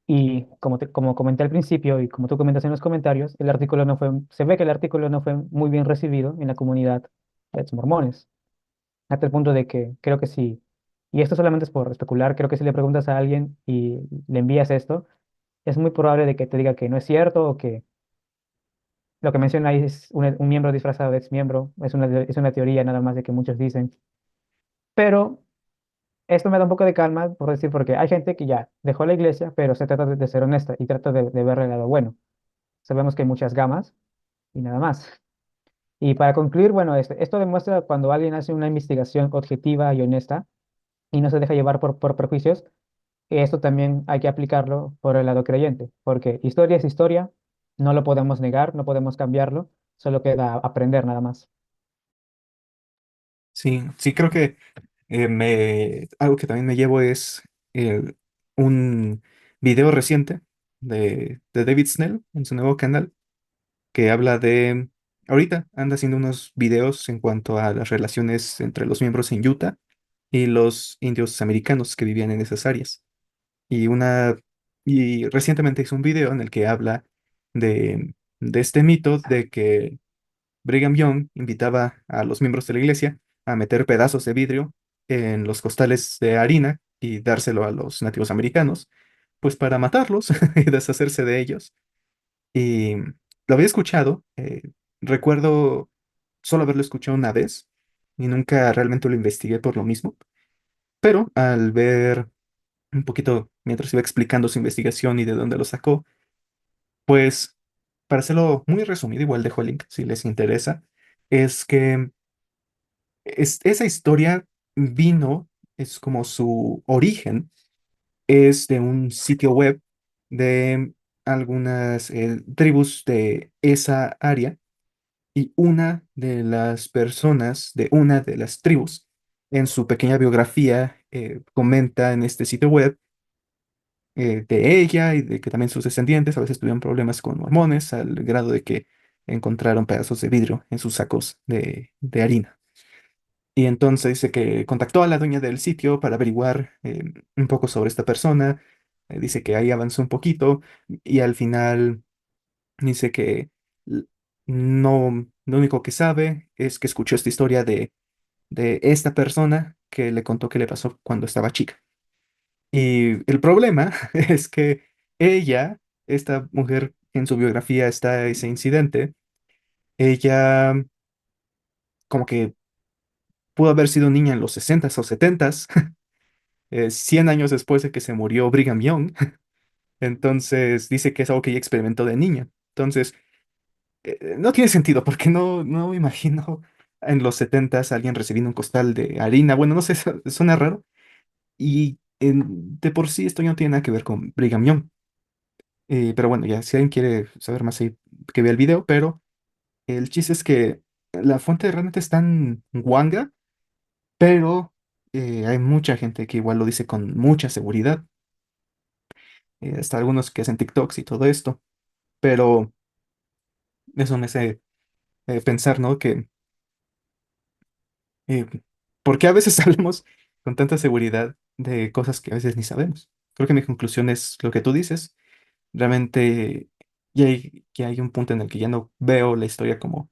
Y como comenté al principio y como tú comentas en los comentarios, se ve que el artículo no fue muy bien recibido en la comunidad de ex mormones, hasta el punto de que creo que sí, y esto solamente es por especular, creo que si le preguntas a alguien y le envías esto, es muy probable de que te diga que no es cierto o que lo que menciona ahí es un miembro disfrazado de ex miembro, es una teoría nada más de que muchos dicen. Pero esto me da un poco de calma, por decir, porque hay gente que ya dejó la iglesia, pero se trata de ser honesta y trata de ver el lado bueno. Sabemos que hay muchas gamas y nada más. Y para concluir, bueno, esto demuestra cuando alguien hace una investigación objetiva y honesta y no se deja llevar por prejuicios, que esto también hay que aplicarlo por el lado creyente, porque historia es historia, no lo podemos negar, no podemos cambiarlo, solo queda aprender nada más. Sí, sí, creo que algo que también me llevo es el- un video reciente de David Snell en su nuevo canal que habla ahorita anda haciendo unos videos en cuanto a las relaciones entre los miembros en Utah y los indios americanos que vivían en esas áreas. Y y recientemente hizo un video en el que habla de este mito de que Brigham Young invitaba a los miembros de la iglesia a meter pedazos de vidrio en los costales de harina y dárselo a los nativos americanos, pues para matarlos y deshacerse de ellos. Y lo había escuchado, recuerdo solo haberlo escuchado una vez y nunca realmente lo investigué por lo mismo, pero al ver un poquito mientras iba explicando su investigación y de dónde lo sacó, pues para hacerlo muy resumido, igual dejo el link si les interesa, es que esa historia vino, es como su origen, es de un sitio web algunas tribus de esa área y una de las personas de una de las tribus en su pequeña biografía comenta en este sitio web de ella y de que también sus descendientes a veces tuvieron problemas con mormones al grado de que encontraron pedazos de vidrio en sus sacos de harina. Y entonces dice que contactó a la dueña del sitio para averiguar un poco sobre esta persona. Dice que ahí avanzó un poquito y al final dice que l- no, lo único que sabe es que escuchó esta historia de esta persona que le contó que le pasó cuando estaba chica. Y el problema es que ella, esta mujer, en su biografía está ese incidente, ella como que pudo haber sido niña en los 60s o 70s, 100 años después de que se murió Brigham Young. Entonces dice que es algo que ella experimentó de niña. Entonces, no tiene sentido porque no me imagino en los 70s alguien recibiendo un costal de harina. Bueno, no sé, suena raro. Y de por sí esto ya no tiene nada que ver con Brigham Young. Pero bueno, ya si alguien quiere saber más ahí, que vea el video, pero el chiste es que la fuente realmente está en Wanga, pero hay mucha gente que igual lo dice con mucha seguridad, hasta algunos que hacen TikToks y todo esto, pero eso me hace pensar, ¿no? Que eh, ¿por qué a veces hablamos con tanta seguridad de cosas que a veces ni sabemos? Creo que mi conclusión es lo que tú dices, realmente ya hay un punto en el que ya no veo la historia como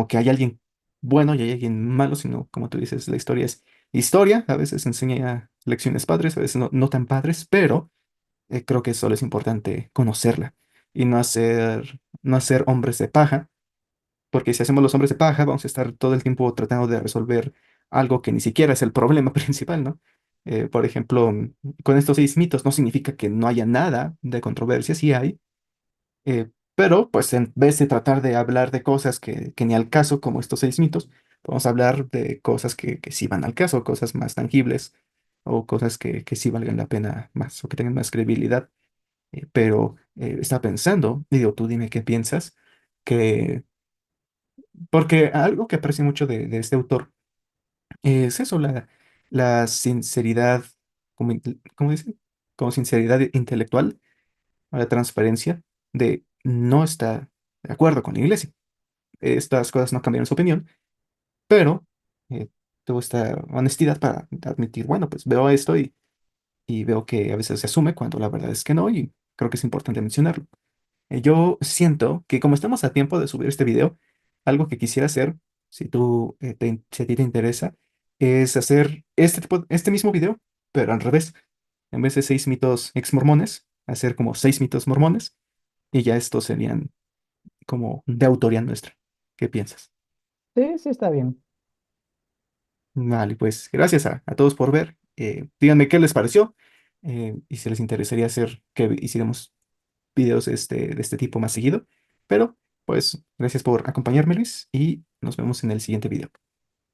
que hay alguien bueno y hay alguien malo, sino como tú dices, la historia es historia, a veces enseña lecciones padres, a veces no tan padres, pero creo que solo es importante conocerla y no hacer hombres de paja, porque si hacemos los hombres de paja, vamos a estar todo el tiempo tratando de resolver algo que ni siquiera es el problema principal, ¿no? Por ejemplo, con estos 6 mitos no significa que no haya nada de controversia, sí hay, pero, pues, en vez de tratar de hablar de cosas que ni al caso, como estos 6 mitos, vamos a hablar de cosas que sí van al caso, cosas más tangibles o cosas que sí valgan la pena más o que tengan más credibilidad. Pero estaba pensando, digo, tú dime qué piensas, que, porque algo que aprecio mucho de este autor es eso, la sinceridad, ¿cómo dicen? Como sinceridad intelectual, o la transparencia de no estar de acuerdo con la iglesia. Estas cosas no cambiaron su opinión, pero eh, tuvo esta honestidad para admitir, bueno, pues veo esto y veo que a veces se asume cuando la verdad es que no, y creo que es importante mencionarlo. Yo siento que como estamos a tiempo de subir este video, algo que quisiera hacer, si a ti te interesa, es hacer este mismo video, pero al revés. En vez de 6 mitos ex mormones, hacer como 6 mitos mormones, y ya estos serían como de autoría nuestra. ¿Qué piensas? Sí, sí, está bien. Vale, pues gracias a todos por ver. Díganme qué les pareció y si les interesaría hacer que hiciéramos videos de este tipo más seguido. Pero, pues, gracias por acompañarme, Luis, y nos vemos en el siguiente video.